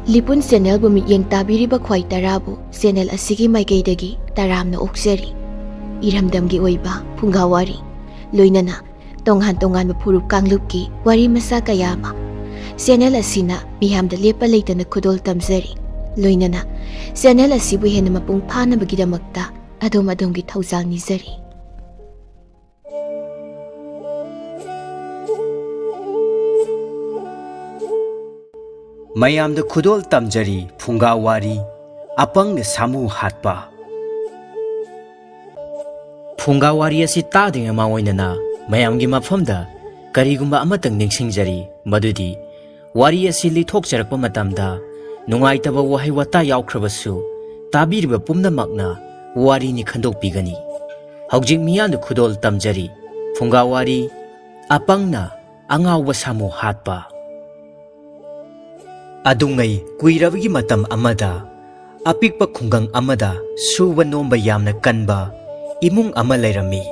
Lipun channel bu mityeng tabiriba khwai tarabu channel asigi maikeidagi taramna okseri iramdamgi oiba phungawari loinana tonghan tongan furup kanglupki wari masa kayama channel asina miyamda lepa leitana khudol tamjari loinana channel asibu hena mapung phana bagidamakta adom-adomgi thaujal nizari mayamda khudol tamjari phungawari apang samu hatpa phungawari asi tadinga maoinana mayamgi mafamda karigumba amatang ningsingjari madudi wari asi lithokjarakpa matamda nungaitaba wahai wata yaukhrabassu tabiriba pumnamakna wari ni khandokpigani haujik miyamda khudol tamjari phungawari apangna angawba samu hatpa adungai kuirabagi matam amada apikpa khungang amada suba nomba yamna kanba imung ama lairami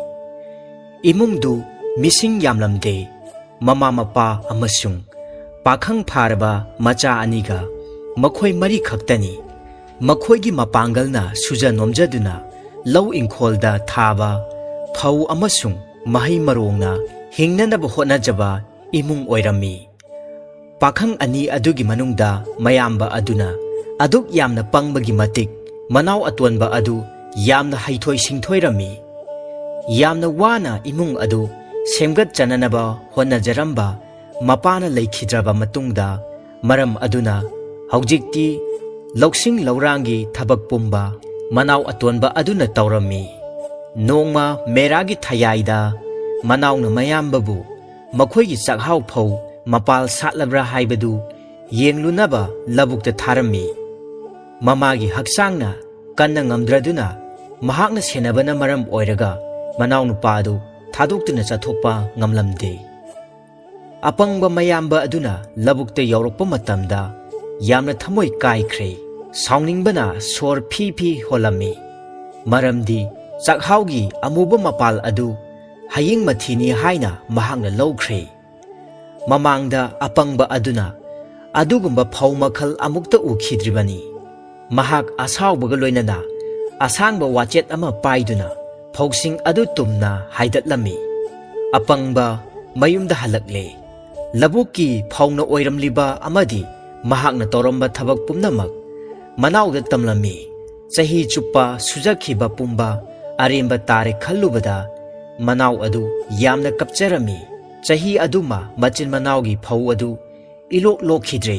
imung du mising yamlamde mama mapa amasung pakhang pharaba macha aniga makhoi mari khaktani makhoi gi mapangalna suja nomjaduna law ingkholda thaba phau amasung mahai marongna hingnanaba hotnajaba imung oirami pakhang ani adugi manungda mayamba aduna aduk yamna pangbagi matik manaw atwanba adu yamna haithoi singthoirami yamna wana imung adu semgat chananaba hotnajaramba mapana leikhidraba matungda maram aduna haujikti loksing laurangi thabak pumba manaw atwanba aduna taurami nongma meragi thayaida manawna mayambabu makhoigi chakhau phau mapal satlabra haibadu yenglunaba labukta tharami mamagi haksangna kanna ngamdraduna mahakna senabana maram oiraga manaw nupadu thadoktuna chathokpa ngamlamde apangba mayamba aduna labukta yaurokpa matamda yamna thamoi kaikhre saungningbana sor phi holami maramdi chakhaugi amuba mapal adu haying mathini haina mahakna lowkhre mamangda apangba aduna adugumba phau makhal amukta ukhidribani mahak asawbaga loinana asangba wachet ama paiduna phogsing adu tumna haidatlami apangba mayumda halakle labuki phauna oiramliba amadi mahakna toramba thabak pumnamak manawda tamlami chahi chuppa sujakhiba pumba aremba tare khallubada manaw adu yamna kapcharami chahi aduma machin manawgi phau adu ilok lokhidre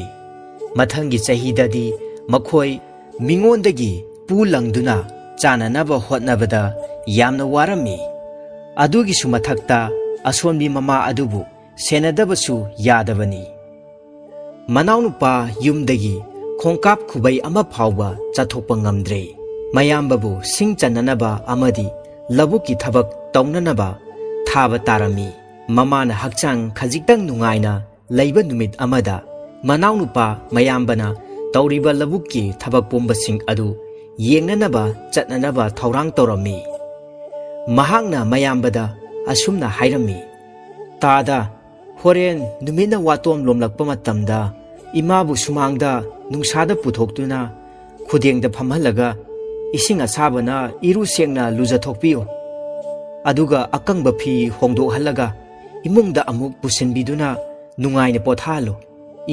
mathangi chahi dadi makhoi mingondagi pulangduna chananaba hotnabada yamna warami adugi sumathakta asonbi mama adubu senadabasu yadabani manawnupa yumdagi khongkap khubai ama phawba chathokpa ngamdre mayambabu singchananaba amadi labuki thabak taunanaba thaba tarami mamana hakchang khajiktang nungaina leiba numit amada manawnupa mayambana tauriba labuki thabak pombasing adu yengnanaba chatnanaba thaurang torami mahakna mayambada asumna hairami tada horen numina watom lomlakpa matamda imabu sumangda nungsada puthoktuna khudengda phamhalaga ising asabana iru sengna lujathokpiyo aduga akangba phi hongdohalaga imungda amuk pusinbiduna nungaina pothalo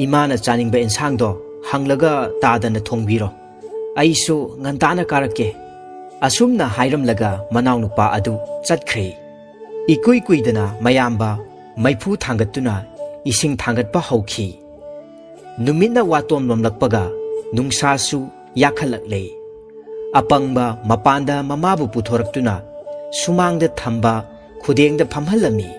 imana chaningba ensangdo hanglaga tadana thongbiro aisu ngantana karake asumna hairamlaga manawnupa adu chatkhre ikui kuidana mayamba maipu thangatuna ising thangatpa hauki numina watom lomlakpaga nungsasu yakhalakle apangba mapanda mamabu puthoraktuna sumangda thamba khudengda phamhalami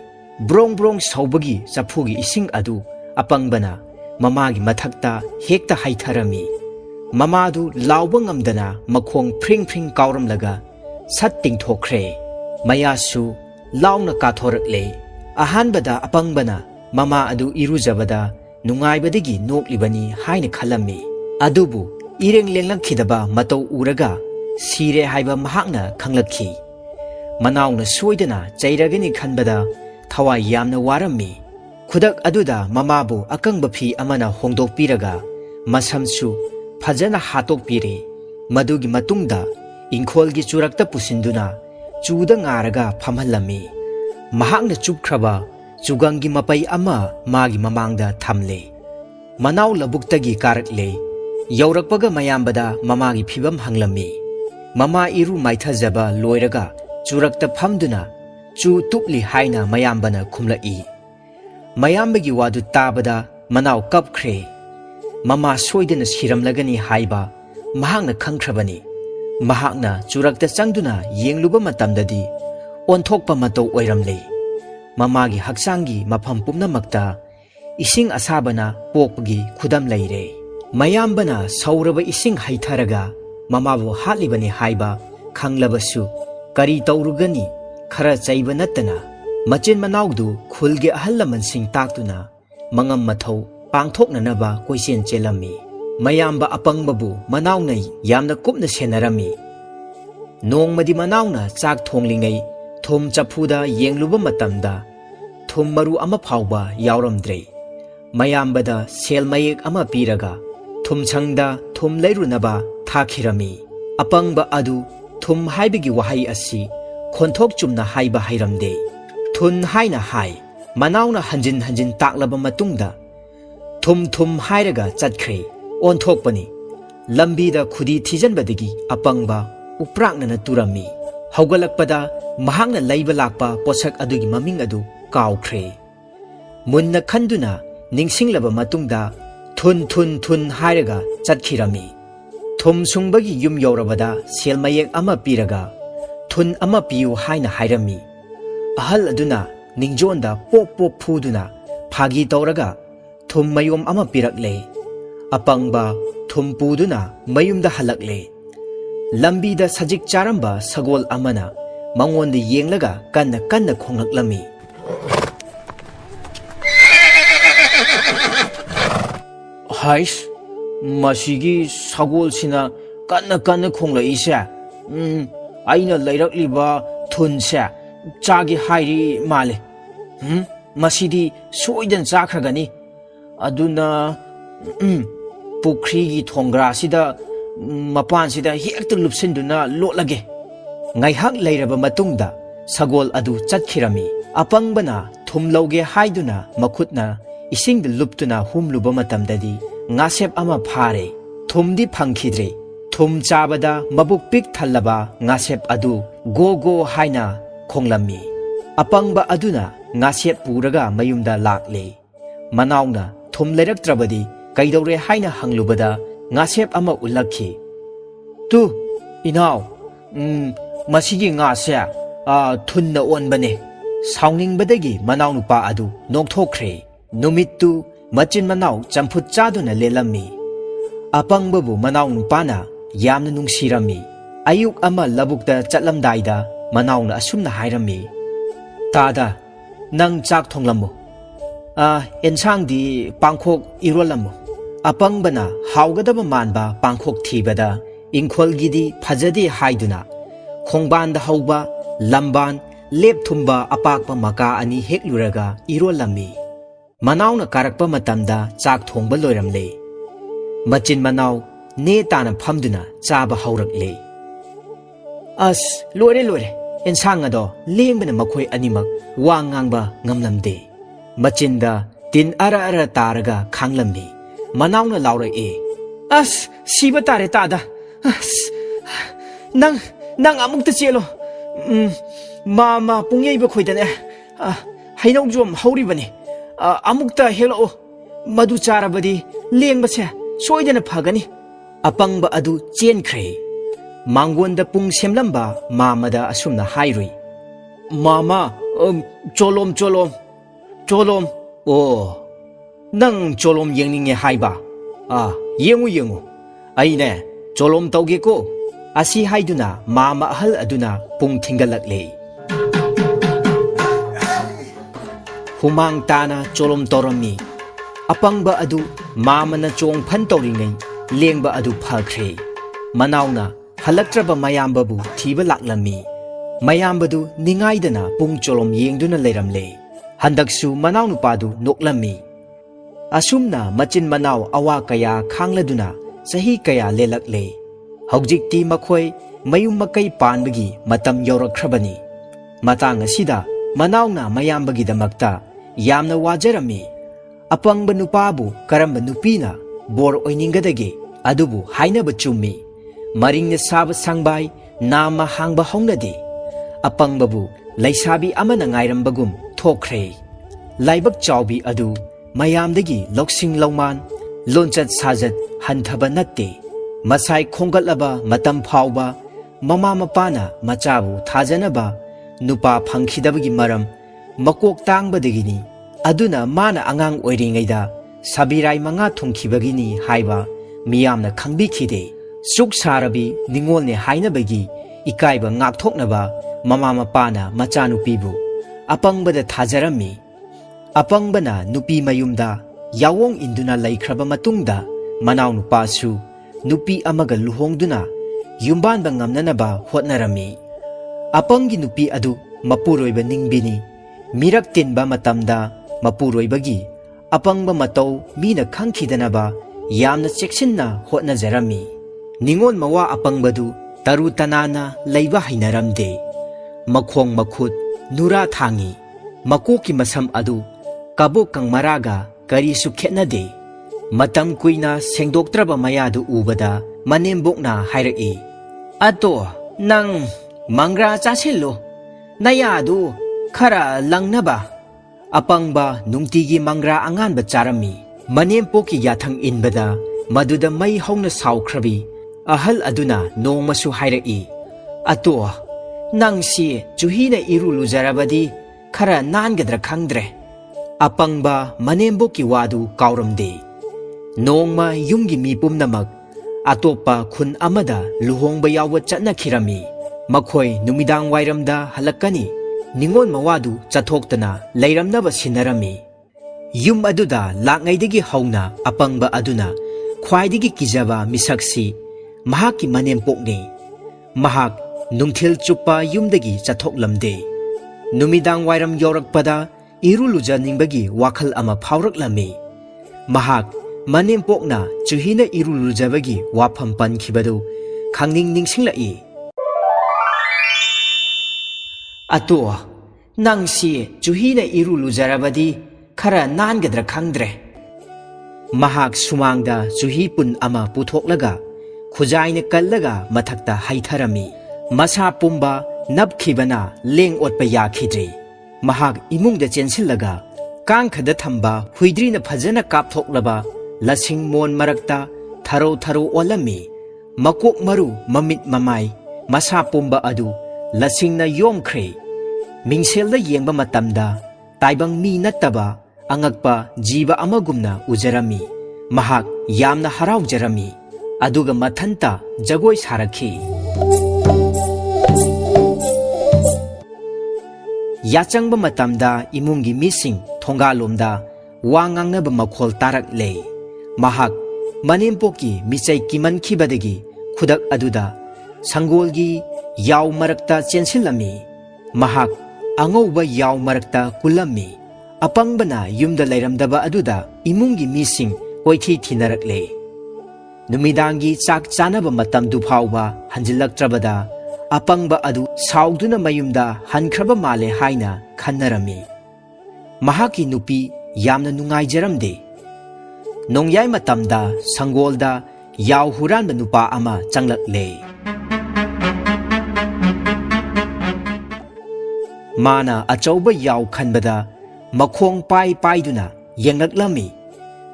brong brong saubagi chapugi ising adu apangbana mamagi mathakta hekta haitharami mamadu lawba ngamdana makhong phring kauramlaga sat tingthokre mayasu lawna kathorakle ahanbada apangbana mama adu irujabada nungaibadagi noklibani haina khalami adubu ireng lenglakkhidaba matau uraga sire haiba mahakna khanglakhi manawna soidana chairagani khanbada thawai yamna warami khudak aduda mamabu akangba phi amana hongdokpiraga mashamsu phajana hatokpire madugi matungda ingkholgi churakta pusinduna chuda ngaraga phamhalami mahakna chupkhraba chugangi mapai ama magi mamangda thamle manau labuktagi karakle yaurakpaga mayambada mamagi phibam hanglami mama iru maithajaba loiraga churakta phamduna chu tupli haina mayambana khumlai mayambagi wadu tabada manau kapkhre mama soidana siramlagani haiba mahakna khangkhrabani mahakna churakta changduna yengluba matamdadi onthokpa matau oiramle mamagi haksangi mafam pumnamakta ising asabana pokpagi khudam leire mayambana sauraba ising haitharaga mamabu hatlibani haiba khanglabasu kari taurugani khara chaiba nattana machin manaudu khulge ahallamansing taktuna mangam mathau pangthoknanaba koisen chelami mayamba apangbabu manaunai yamna kupna senarami nongmadi manauna chak thonglingai thum chaphuda yengluba matamda thum maru ama phauba yauramdre mayambada sel mayek ama piraga thum changda thum leirunaba thakhirami apangba adu thum haibigi wahai asi khonthok chumna haiba hairamde thun haina hai manauna hanjin hanjin taklaba matungda thum thum hairaga chatkhre onthokpani lambida khudi thijanbadagi apangba upraknana turami haugalakpada mahakna leiba lakpa posak adugi maming adu kawkhre munna khanduna ningsinglaba matungda thun thun thun hairaga chatkhirami thum sungbagi yum yorabada selmayek ama piraga thun ama piu haina hairami ahal aduna ningjonda pop pop phuduna phagi tawraga thum mayom ama pirakle apangba thum puduna mayumda halakle lambida sajik charamba sagol amana mangonda yenglaga kanna kanna khongaklami hais masigi sagol sina kanna kanna khonglaisa aina leirakliba thunsa chagi hairi male masidi soidan chakragani aduna pukrigi thongra sida mapan sida hekta lupsinduna lotlage ngaihak leiraba matungda sagol adu chatkhirami apangbana thumlauge haiduna makhutna isingda luptuna humluba matamdadi ngasep ama phare thumdi phangkhidre thum chabada mabuk pik thallaba ngasep adu go go haina khonglami apangba aduna ngasep puraga mayumda lakle manauna thum leiraktrabadi kaidore haina hanglubada ngasep ama ulakhi tu inaw masigi ngase thunna onbane saungingbadagi manaw nupa adu nokthokre numittu machin manaw champhut chaduna lelami apangbabu manaw nupana yamna nungsirami ayuk ama labukta chatlamdaida manawna asumna hairami tada nang chak thonglamu ensangdi pangkhok irolamu apangbana haugadaba manba pangkhok thibada ingkholgidi phajadi haiduna khongbanda hauba lamban lep thumba apakpa maka ani hekluraga irolami manawna karakpa matamda chak thongba loiramle machin manaw ne tana phamduna chaba haurakle as lore lore ensang ado lengbana makhoi animak wa ngangba ngamlamde machinda tin ara ara taraga khanglammi manawna laura as siba tare tada as nang amukta chelo mama pungyeiba khoidane hainau jom hauri bane amukta helo madu charabadi lengbase soidana phagani apangba adu chenkhre mangonda pung semlamba mamada asumna hairui mama cholom cholom cholom nang cholom yengninge haiba yengu aine cholom tauge ko asi haiduna mama ahal aduna pung thingalakle humang tana cholom torami apangba adu mamana chong phan tauringai lengba adu phakre manawna halaktraba mayambabu thiba laklami mayambadu ningaidana pung cholom yengduna leiramle handaksu manawnu padu noklami ꯑꯁꯨꯝꯅ ꯃꯆꯤꯟ ꯃꯅꯥꯎ ꯑꯋꯥ ꯀꯌꯥ ꯈꯥꯡꯂꯗꯨꯅ ꯆꯍꯤ ꯀꯌꯥ ꯂꯦꯜꯂꯛꯂꯦ꯫ ꯍꯧꯖꯤꯛꯇꯤ ꯃꯈꯣꯏ ꯃꯌꯨꯝ ꯃꯀꯩ ꯄꯥꯟꯕꯒꯤ ꯃꯇꯝ ꯌꯧꯔꯛꯈ꯭ꯔꯕꯅꯤ꯫ ꯃꯇꯥꯡ ꯑꯁꯤꯗ ꯃꯅꯥꯎꯅ ꯃꯌꯥꯝꯕꯒꯤꯗꯃꯛꯇ ꯌꯥꯝꯅ ꯋꯥꯖꯔꯝꯃꯤ꯫ ꯑꯄꯪꯕ ꯅꯨꯄꯥꯕꯨ ꯀꯔꯝꯕ ꯅꯨꯄꯤꯅ ꯕꯣꯔ ꯑꯣꯏꯅꯤꯡꯒꯗꯒꯦ? ꯑꯗꯨꯕꯨ ꯍꯥꯏꯅꯕ ꯆꯨꯝꯃꯤ, ꯃꯔꯤꯡꯅ ꯁꯥꯕ ꯁꯪꯕꯥꯏ ꯅꯥꯝꯃ ꯍꯥꯡꯕ ꯍꯧꯅꯗꯦ꯫ ꯑꯄꯪꯕꯕꯨ ꯂꯩꯁꯥꯕꯤ ꯑꯃꯅ ꯉꯥꯏꯔꯝꯕꯒꯨꯝ ꯊꯣꯛꯈ꯭ꯔꯦ꯫ ꯂꯥꯏꯕꯛ ꯆꯥꯎꯕꯤ ꯑꯗꯨ ꯃꯌꯥꯝꯗꯒꯤ ꯂꯧꯁꯤꯡ ꯂꯧꯃꯥꯟ, ꯂꯣꯟꯆꯠ ꯁꯥꯖꯠ ꯍꯟꯊꯕ ꯅꯠꯇꯦ꯫ ꯃꯁꯥꯏ ꯈꯣꯡꯒꯠꯂꯕ ꯃꯇꯝ ꯐꯥꯎꯕ ꯃꯃꯥ ꯃꯄꯥꯅ ꯃꯆꯥꯕꯨ ꯊꯥꯖꯅꯕ ꯅꯨꯄꯥ ꯐꯪꯈꯤꯗꯕꯒꯤ ꯃꯔꯝ ꯃꯀꯣꯛ ꯇꯥꯡꯕꯗꯒꯤꯅꯤ꯫ ꯑꯗꯨꯅ ꯃꯥꯅ ꯑꯉꯥꯡ ꯑꯣꯏꯔꯤꯉꯩꯗ ꯁꯕꯤꯔꯥꯏ 5 ꯊꯨꯡꯈꯤꯕꯒꯤꯅꯤ ꯍꯥꯏꯕ ꯃꯤꯌꯥꯝꯅ ꯈꯪꯕꯤꯈꯤꯗꯦ꯫ ꯁꯨꯛ ꯁꯥꯔꯕꯤ ꯅꯤꯡꯉꯣꯜꯅꯦ ꯍꯥꯏꯅꯕꯒꯤ ꯏꯀꯥꯏꯕ ꯉꯥꯛꯊꯣꯛꯅꯕ ꯃꯃꯥ ꯃꯄꯥꯅ ꯃꯆꯥꯅꯨꯄꯤꯕꯨ ꯑꯄꯪꯕꯗ ꯊꯥꯖꯔꯝꯃꯤ꯫ ꯑꯄꯪꯕꯅ ꯅꯨꯄꯤ ꯃꯌꯨꯝꯗ ꯌꯥꯑꯣꯡ ꯏꯟꯗꯨꯅ ꯂꯩꯈ꯭ꯔꯕ ꯃꯇꯨꯡꯗ ꯃꯅꯥꯎꯅꯨꯄꯥꯁꯨ ꯅꯨꯄꯤ ꯑꯃꯒ ꯂꯨꯍꯣꯡꯗꯨꯅ ꯌꯨꯝꯕꯥꯟꯕ ꯉꯝꯅꯅꯕ ꯍꯣꯠꯅꯔꯝꯃꯤ꯫ ꯑꯄꯪꯒꯤ ꯅꯨꯄꯤ ꯑꯗꯨ ꯃꯄꯨꯔꯣꯏꯕ ꯅꯤꯡꯕꯤꯅꯤ꯫ ꯃꯤꯔꯛ ꯇꯤꯟꯕ ꯃꯇꯝꯗ ꯃꯄꯨꯔꯣꯏꯕꯒꯤ ꯑꯄꯪꯕ ꯃꯇꯧ ꯃꯤꯅ ꯈꯪꯈꯤꯗꯅꯕ ꯌꯥꯝꯅ ꯆꯦꯛꯁꯤꯟꯅ ꯍꯣꯠꯅꯖꯔꯝꯃꯤ꯫ ꯅꯤꯡꯉꯣꯜ ꯃꯋꯥ ꯑꯄꯪꯕꯗꯨ ꯇꯔꯨ ꯇꯅꯥꯟꯅ ꯂꯩꯕ ꯍꯩꯅꯔꯝꯗꯦ꯫ ꯃꯈꯣꯡ ꯃꯈꯨꯠ ꯅꯨꯔꯥ ꯊꯥꯡꯉꯤ꯫ ꯃꯀꯣꯛꯀꯤ ꯃꯁꯝ ꯑꯗꯨ ꯀꯕꯣꯛꯀꯪ ꯃꯔꯥꯒ ꯀꯔꯤꯁꯨ ꯈꯦꯠꯅꯗꯦ꯫ ꯃꯇꯝ ꯀꯨꯏꯅ ꯁꯦꯡꯗꯣꯛꯇ꯭ꯔꯕ ꯃꯌꯥꯗꯨ ꯎꯕꯗ ꯃꯅꯦꯝꯕꯣꯛꯅ ꯍꯥꯏꯔꯛꯏ, "ꯑꯇꯣ, ꯅꯪ ꯃꯪꯒ꯭ꯔꯥ ꯆꯥꯁꯤꯜꯂꯨ, ꯅꯌꯥꯗꯨ ꯈꯔ ꯂꯪꯅꯕ." ꯑꯄꯪꯕ ꯅꯨꯡꯇꯤꯒꯤ ꯃꯪꯒ꯭ꯔꯥ ꯑꯉꯥꯟꯕ ꯆꯥꯔꯝꯃꯤ꯫ ꯃꯅꯦꯝꯄꯣꯛꯀꯤ ꯌꯥꯊꯪ ꯏꯟꯕꯗ ꯃꯗꯨꯗ ꯃꯩ ꯍꯧꯅ ꯁꯥꯎꯈ꯭ꯔꯕꯤ ꯑꯍꯜ ꯑꯗꯨꯅ ꯅꯣꯡꯃꯁꯨ ꯍꯥꯏꯔꯛꯏ, "ꯑꯇꯣ, ꯅꯪꯁꯤ ꯆꯨꯍꯤꯅ ꯏꯔꯨ ꯂꯨꯖꯔꯕꯗꯤ ꯈꯔ ꯅꯥꯟꯒꯗ꯭ꯔꯥ ꯈꯪꯗ꯭ꯔꯦ." ꯑꯄꯪꯕ ꯃꯅꯦꯝꯕꯣꯛꯀꯤ ꯋꯥꯗꯨ ꯀꯥꯎꯔꯝꯗꯦ꯫ ꯅꯣꯡꯃ ꯌꯨꯝꯒꯤ ꯃꯤ ꯄꯨꯝꯅꯃꯛ ꯑꯇꯣꯞꯄ ꯈꯨꯟ ꯑꯃꯗ ꯂꯨꯍꯣꯡꯕ ꯌꯥꯎꯕ ꯆꯠꯅꯈꯤꯔꯝꯃꯤ꯫ ꯃꯈꯣꯏ ꯅꯨꯃꯤꯗꯥꯡ ꯋꯥꯏꯔꯝꯗ ꯍꯜꯂꯛꯀꯅꯤ꯫ ꯅꯤꯡꯉꯣꯜ ꯃꯋꯥꯗꯨ ꯆꯠꯊꯣꯛꯇꯅ ꯂꯩꯔꯝꯅꯕ ꯁꯤꯟꯅꯔꯝꯃꯤ꯫ ꯌꯨꯝ ꯑꯗꯨꯗ ꯂꯥꯛꯉꯩꯗꯒꯤ ꯍꯧꯅ ꯑꯄꯪꯕ ꯑꯗꯨꯅ ꯈ꯭ꯋꯥꯏꯗꯒꯤ ꯀꯤꯖꯕ ꯃꯤꯁꯛꯁꯤ ꯃꯍꯥꯛꯀꯤ ꯃꯅꯦꯝꯄꯣꯛꯅꯤ꯫ ꯃꯍꯥꯛ ꯅꯨꯡꯊꯤꯜ ꯆꯨꯞꯄ ꯌꯨꯝꯗꯒꯤ ꯆꯠꯊꯣꯛꯂꯝꯗꯦ꯫ ꯅꯨꯃꯤꯗꯥꯡ ꯋꯥꯏꯔꯝ ꯌꯧꯔꯛꯄꯗ ꯏꯔꯨ ꯂꯨꯖꯅꯤꯡꯕꯒꯤ ꯋꯥꯈꯜ ꯑꯃ ꯐꯥꯎꯔꯛꯂꯝꯃꯤ꯫ ꯃꯍꯥꯛ ꯃꯅꯦꯝꯄꯣꯛꯅ ꯆꯨꯍꯤꯅ ꯏꯔꯨ ꯂꯨꯖꯕꯒꯤ ꯋꯥꯐꯝ ꯄꯟꯈꯤꯕꯗꯨ ꯈꯪꯅꯤꯡ ꯅꯤꯡꯁꯤꯡꯂꯛꯏ꯫ "ꯑꯇꯣ, ꯅꯪꯁꯤ ꯆꯨꯍꯤꯅ ꯏꯔꯨ ꯂꯨꯖꯔꯕꯗꯤ ꯈꯔ ꯅꯥꯟꯒꯗ꯭ꯔꯥ ꯈꯪꯗ꯭ꯔꯦ." ꯃꯍꯥꯛ ꯁꯨꯃꯥꯡꯗ ꯆꯨꯍꯤ ꯄꯨꯟ ꯑꯃ ꯄꯨꯊꯣꯛꯂꯒ ꯈꯨꯖꯥꯏꯅ ꯀꯜꯂꯒ ꯃꯊꯛꯇ ꯍꯩꯊꯔꯝꯃꯤ꯫ ꯃꯁꯥ ꯄꯨꯝꯕ ꯅꯞꯈꯤꯕꯅ ꯂꯦꯡ ꯑꯣꯠꯄ ꯌꯥꯈꯤꯗ꯭ꯔꯦ꯫ ꯃꯍꯥꯛ ꯏꯃꯨꯡꯗ ꯆꯦꯟꯁꯤꯜꯂꯒ ꯀꯥꯡꯈꯗ ꯊꯝꯕ ꯍꯨꯏꯗ꯭ꯔꯤꯅ ꯐꯖꯅ ꯀꯥꯞꯊꯣꯛꯂꯕ ꯂꯁꯤꯡ ꯃꯣꯟ ꯃꯔꯛꯇ ꯊꯔꯣ ꯊꯔꯣ ꯑꯣꯜꯂꯝꯃꯤ꯫ ꯃꯀꯣꯛ ꯃꯔꯨ, ꯃꯃꯤꯠ ꯃꯃꯥꯏ, ꯃꯁꯥ ꯄꯨꯝꯕ ꯑꯗꯨ ꯂꯁꯤꯡꯅ ꯌꯣꯝꯈ꯭ꯔꯦ꯫ ꯃꯤꯡꯁꯦꯜꯗ ꯌꯦꯡꯕ ꯃꯇꯝꯗ ꯇꯥꯏꯕꯪ ꯃꯤ ꯅꯠꯇꯕ ꯑꯉꯛꯄ ꯖꯤꯕ ꯑꯃꯒꯨꯝꯅ ꯎꯖꯔꯝꯃꯤ꯫ ꯃꯍꯥꯛ ꯌꯥꯝꯅ ꯍꯔꯥꯎꯖꯔꯝꯃꯤ꯫ ꯑꯗꯨꯒ ꯃꯊꯟꯇ ꯖꯒꯣꯏ ꯁꯥꯔꯛꯈꯤ꯫ ꯌꯥꯆꯪꯕ ꯃꯇꯝꯗ ꯏꯃꯨꯡꯒꯤ ꯃꯤꯁꯤꯡ ꯊꯣꯡꯒꯥꯜꯂꯣꯝꯗ ꯋꯥ ꯉꯥꯡꯅꯕ ꯃꯈꯣꯜ ꯇꯥꯔꯛꯂꯦ꯫ ꯃꯍꯥꯛ ꯃꯅꯦꯝꯄꯣꯛꯀꯤ ꯃꯤꯆꯩ ꯀꯤꯃꯟꯈꯤꯕꯗꯒꯤ ꯈꯨꯗꯛ ꯑꯗꯨꯗ ꯁꯪꯒꯣꯜꯒꯤ ꯌꯥꯎ ꯃꯔꯛꯇ ꯆꯦꯟꯁꯤꯜꯂꯝꯃꯤ꯫ ꯃꯍꯥꯛ ꯑꯉꯧꯕ ꯌꯥꯎ ꯃꯔꯛꯇ ꯀꯨꯜꯂꯝꯃꯤ꯫ ꯑꯄꯪꯕꯅ ꯌꯨꯝꯗ ꯂꯩꯔꯝꯗꯕ ꯑꯗꯨꯗ ꯏꯃꯨꯡꯒꯤ ꯃꯤꯁꯤꯡ ꯀꯣꯏꯊꯤ ꯊꯤꯅꯔꯛꯂꯦ꯫ ꯅꯨꯃꯤꯗꯥꯡꯒꯤ ꯆꯥꯛ ꯆꯥꯅꯕ ꯃꯇꯝꯗꯨ ꯐꯥꯎꯕ ꯍꯟꯖꯤꯜꯂꯛꯇ꯭ꯔꯕꯗ ꯑꯄꯪꯕ ꯑꯗꯨ ꯁꯥꯎꯗꯨꯅ ꯃꯌꯨꯝꯗ ꯍꯟꯈ꯭ꯔꯕ ꯃꯥꯜꯂꯦ ꯍꯥꯏꯅ ꯈꯟꯅꯔꯝꯃꯤ꯫ ꯃꯍꯥꯛꯀꯤ ꯅꯨꯄꯤ ꯌꯥꯝꯅ ꯅꯨꯡꯉꯥꯏꯖꯔꯝꯗꯦ꯫ ꯅꯣꯡꯌꯥꯏ ꯃꯇꯝꯗ ꯁꯪꯒꯣꯜꯗ ꯌꯥꯎ ꯍꯨꯔꯥꯟꯕ ꯅꯨꯄꯥ ꯑꯃ ꯆꯪꯂꯛꯂꯦ꯫ ꯃꯥꯅ ꯑꯆꯧꯕ ꯌꯥꯎ ꯈꯟꯕꯗ ꯃꯈꯣꯡ ꯄꯥꯏꯗꯨꯅ ꯌꯦꯡꯂꯛꯂꯝꯃꯤ꯫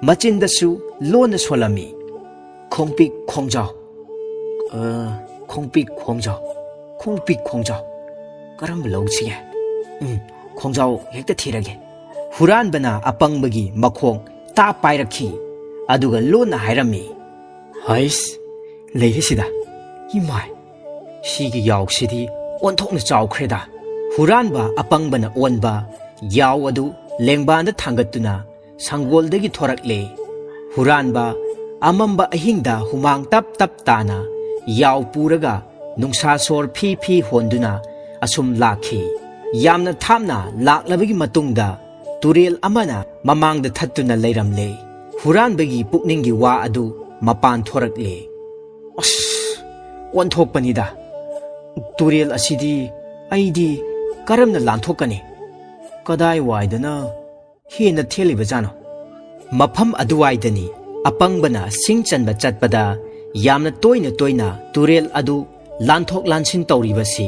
ꯃꯆꯤꯟꯗꯁꯨ ꯂꯣꯟꯅ ꯁꯣꯜꯂꯝꯃꯤ꯫ "ꯈꯣꯡꯄꯤꯛ ꯈꯣꯡꯖꯥꯎ, ꯈꯣꯡꯄꯤꯛ ꯈꯣꯡꯖꯥꯎ, ꯈꯣꯡꯄꯤꯛ ꯈꯣꯡꯖꯥꯎ, ꯀꯔꯝꯕ ꯂꯧꯁꯤꯒꯦ? ꯈꯣꯡꯖꯥꯎ ꯍꯦꯛꯇ ꯊꯤꯔꯒꯦ." ꯍꯨꯔꯥꯟꯕꯅ ꯑꯄꯪꯕꯒꯤ ꯃꯈꯣꯡ ꯄꯥꯏꯔꯛꯈꯤ꯫ ꯑꯗꯨꯒ ꯂꯣꯟꯅ ꯍꯥꯏꯔꯝꯃꯤ, "ꯍꯩꯁ, ꯂꯩꯔꯦ ꯁꯤꯗ꯫ ꯏꯃꯥꯏ, ꯁꯤꯒꯤ ꯌꯥꯎꯁꯤꯗꯤ ꯑꯣꯟꯊꯣꯛꯅ ꯆꯥꯎꯈ꯭ꯔꯦꯗ." ꯍꯨꯔꯥꯟꯕ ꯑꯄꯪꯕꯅ ꯑꯣꯟꯕ ꯌꯥꯎ ꯑꯗꯨ ꯂꯦꯡꯕꯥꯟꯗ ꯊꯥꯡꯒꯠꯇꯨꯅ ꯁꯪꯒꯣꯜꯗꯒꯤ ꯊꯣꯔꯛꯂꯦ꯫ ꯍꯨꯔꯥꯟꯕ ꯑꯃꯝꯕ ꯑꯍꯤꯡꯗ ꯍꯨꯃꯥꯡ ꯇꯞ ꯇꯞ ꯇꯥꯅ ꯌꯥꯎ ꯄꯨꯔꯒ ꯅꯨꯡꯁꯥ ꯁꯣꯔ ꯐꯤ ꯐꯤ ꯍꯣꯟꯗꯨꯅ ꯑꯁꯨꯝ ꯂꯥꯛꯈꯤ꯫ ꯌꯥꯝꯅ ꯊꯥꯞꯅ ꯂꯥꯛꯂꯕꯒꯤ ꯃꯇꯨꯡꯗ ꯇꯨꯔꯦꯜ ꯑꯃꯅ ꯃꯃꯥꯡꯗ ꯊꯠꯇꯨꯅ ꯂꯩꯔꯝꯂꯦ꯫ huranbagi pukninggi wa adu mapan thorakle. As wanthokpanida turel asidi aidi karamna lanthokani kadai waidana hena thelibajano mafam aduwaidani apangbana singchanba chatpada yamna toina turel adu lanthok lansin tawribasi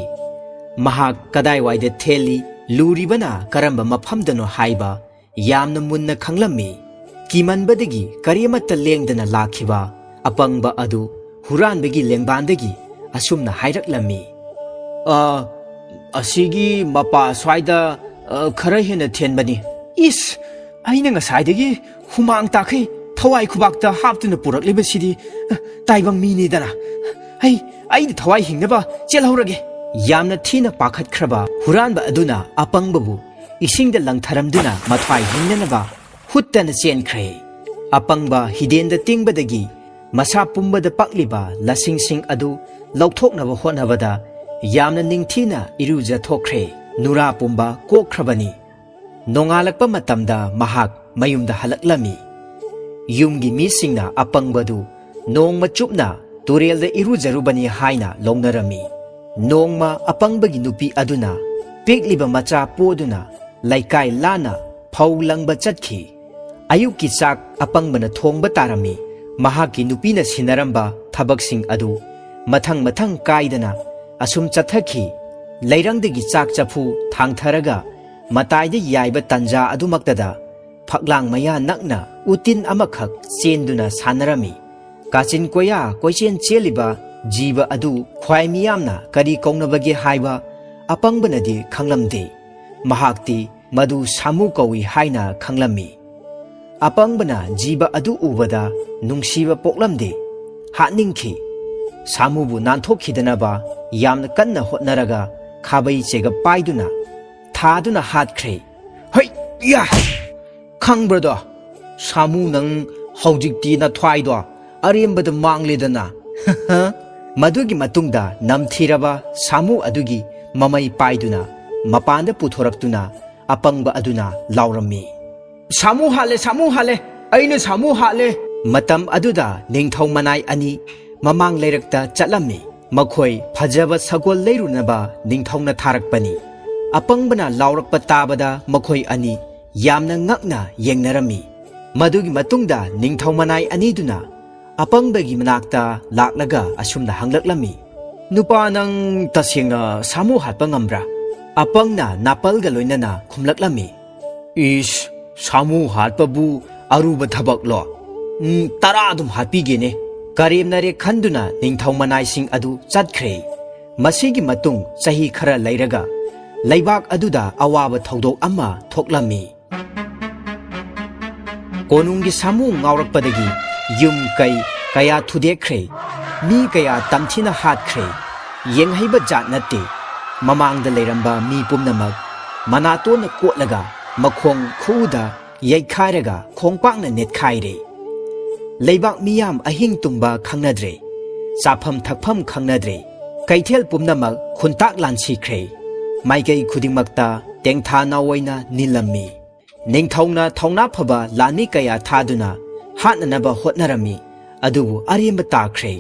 mahak kadai waide theli luribana karamba mafamdano haiba yamna munna khanglammi kimanbadagi kariyamatta lengdana lakhiba apangba adu huranbagi lengbandagi asumna hairaklammi asigi mapa swaida khara hena thenbani is aina ngasaidagi humang takhai thawai khubakta haptuna puraklibasidi taibang mini dana ai thawai hingnaba chelhorage yamna thina pakhat khraba huranba aduna apangbabu isingda langtharamduna mathwai hingnanaba huttana chenkhre apangba hidenda tingbadagi masa pumbada pakliba lasingsing adu lauthoknaba honabada yamna ningthina iruja thokre nura pumba kokhrabani nongalakpa matamda mahak mayumda halaklami yumgi misingna apangbadu nongma chupna turelda irujarubani haina longnarami nongma apangbagi nupi aduna pekliba macha poduna laikai lana phaulangba chatkhi ayukki chak apangbana thongba tarami mahaki nupina sinaramba thabaksing adu mathang kaidana asum chathakhi leirangdagi chak chafu thangtharaga mataida yaiba tanja adumaktada phaklang maya nakna utin amakhak chenduna sanarami kachin koya koichen cheliba jiba adu khwai miyamna kari kongnabage haiba apangbanadi khanglamde mahakti madu samu kawi haina khanglammi apangbana jiba adu ubada nungsiba poklamde hatningki samubu nanthokhidanaba yamna kanna hotnaraga khabai chega paiduna thaduna hatkre hei ya khangbrada samu nang haujikti na thwaido arembada mangledana madugi matungda namthiraba samu adugi mamai paiduna mapanda puthoraktuna apangba aduna laurammi samu hale aina samu hale matam aduda ningthau manai ani mamang leirakta chatlammi makhoi phajaba sagol leirunaba ningthauna tharakpani apangbana laurakpa tabada makhoi ani yamna ngakna yengnarami madugi matungda ningthau manai ani duna apangbagi manakta laklaga asumna hanglaklami nupa nang tasengna samu hatpa ngambra apangna napalga loinana khumlaklami is samu hatpabu aruba thabaklo tara adum hatpigene karimnare khanduna ningthau manai sing adu chatkhre masigi matung sahi khara leiraga leibak aduda awaba thodok ama thoklami konunggi samu ngaurakpadagi yum kai kaya thudekre mi kaya tamthina hatkre yenghaiba jat natte mamangda leiramba mi pumnamak manatona kotlaga makhong khuda yaikhairaga khongpakna netkhaire leibak miyam ahing tumba khangnadre chafam thakpham khangnadre kaithel pumnamak khuntak lansikhre maigai khudingmakta tengtha nawoina nilammi ningthauna thauna phaba lani kaya thaduna hatnanaba hotnarami adubu aremba takhre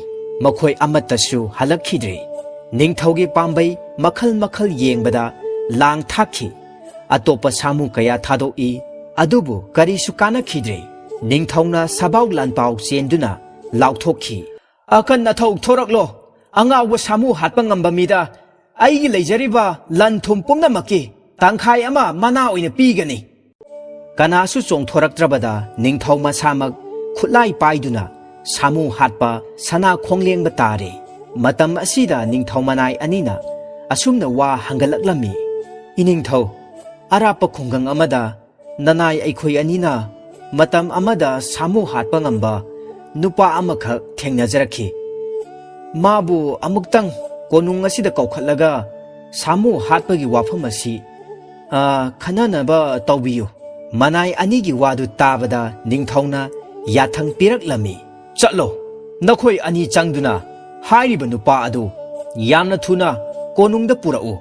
makhoi amatasu halakhidre ningthaugi pambai makhal yengbada lang thakhi atopa samu kaya thadoi adubu karisu kanakhidre ningthauna sabau lanpau chenduna lauthokhi akan nathau thoraklo angawa samu hatpa ngamba mida aigi leijariba lanthum pumnamaki tangkhai ama mana oina pigani kanasu chongthoraktrabada ningthau masamak khutlai paiduna samu hatpa sana khonglengba tare matam asida ningthau manai anina asumna wa hangalaklami iningthau arapa khungang amada nanai aikhoi anina matam amada samu hatpa ngamba nupa amakha thengnajarakhi mabu amuktang konung asida kaukhatlaga samu hatpagi wafam asi khananaba tawbiyu manai anigi wadu tabada ningthauna yathang piraklami chatlo nakhoi ani changduna hairiba nupa adu yamna thuna konungda purau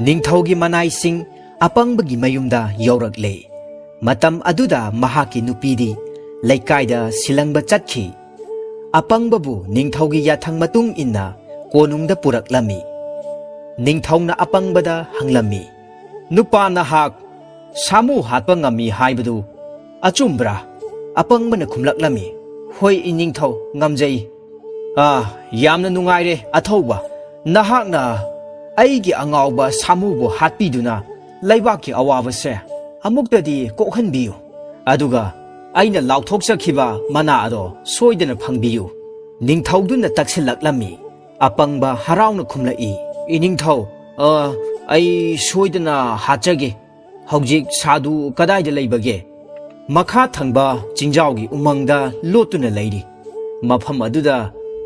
ningthaugi manai sing apangbagi mayumda yaurakle matam aduda mahaki nupidi ꯂꯩꯀꯥꯏꯗ ꯁꯤꯂꯪꯕ ꯆꯠꯈꯤ ꯑꯄꯪꯕꯕꯨ ꯅꯤꯡꯊꯧꯒꯤ ꯌꯥꯊꯪ ꯃꯇꯨꯡ ꯏꯟꯅ ꯀꯣꯅꯨꯡꯗ ꯄꯨꯔꯛꯂꯝꯃꯤ ꯅꯤꯡꯊꯧꯅ ꯑꯄꯪꯕꯗ ꯍꯪꯂꯝꯃꯤ ꯅꯨꯄꯥ ꯅꯍꯥꯛ ꯁꯥꯃꯨ ꯍꯥꯠꯄ ꯉꯝꯃꯤ ꯍꯥꯏꯕꯗꯨ ꯑꯆꯨꯝꯕ꯭ꯔꯥ ꯑꯄꯪꯕꯅ ꯈꯨꯝꯂꯛꯂꯝꯃꯤ ꯍꯣꯏ ꯏꯅꯤꯡꯊꯧ ꯉꯝꯖꯩ ꯌꯥꯝꯅ ꯅꯨꯡꯉꯥꯏꯔꯦ ꯑꯊꯧꯕ ꯅꯍꯥꯛꯅ ꯑꯩꯒꯤ ꯑꯉꯥꯎꯕ ꯁꯥꯃꯨꯕꯨ ꯍꯥꯠꯄꯤꯗꯨꯅ ꯂꯩꯕꯥꯛꯀꯤ ꯑꯋꯥꯕꯁꯦ ꯑꯃꯨꯛꯇꯗꯤ ꯀꯣꯛꯍꯟꯕꯤꯌꯨ ꯑꯗꯨꯒ ꯑꯩꯅ ꯂꯥꯎꯊꯣꯛꯆꯈꯤꯕ ꯃꯅꯥ ꯑꯗꯣ ꯁꯣꯏꯗꯅ ꯐꯪꯕꯤꯌꯨ ꯅꯤꯡꯊꯧꯗꯨꯅ ꯇꯛꯁꯤꯜꯂꯛꯂꯝꯃꯤ ꯑꯄꯪꯕ ꯍꯔꯥꯎꯅ ꯈꯨꯝꯂꯛꯏ ꯏꯅꯤꯡꯊꯧ ꯑꯩ ꯁꯣꯏꯗꯅ ꯍꯥꯠꯆꯒꯦ ꯍꯧꯖꯤꯛ ꯁꯥꯗꯨ ꯀꯗꯥꯏꯗ ꯂꯩꯕꯒꯦ ꯃꯈꯥ ꯊꯪꯕ ꯆꯤꯡꯖꯥꯎꯒꯤ ꯎꯃꯪꯗ ꯂꯣꯠꯇꯨꯅ ꯂꯩꯔꯤ ꯃꯐꯝ ꯑꯗꯨꯗ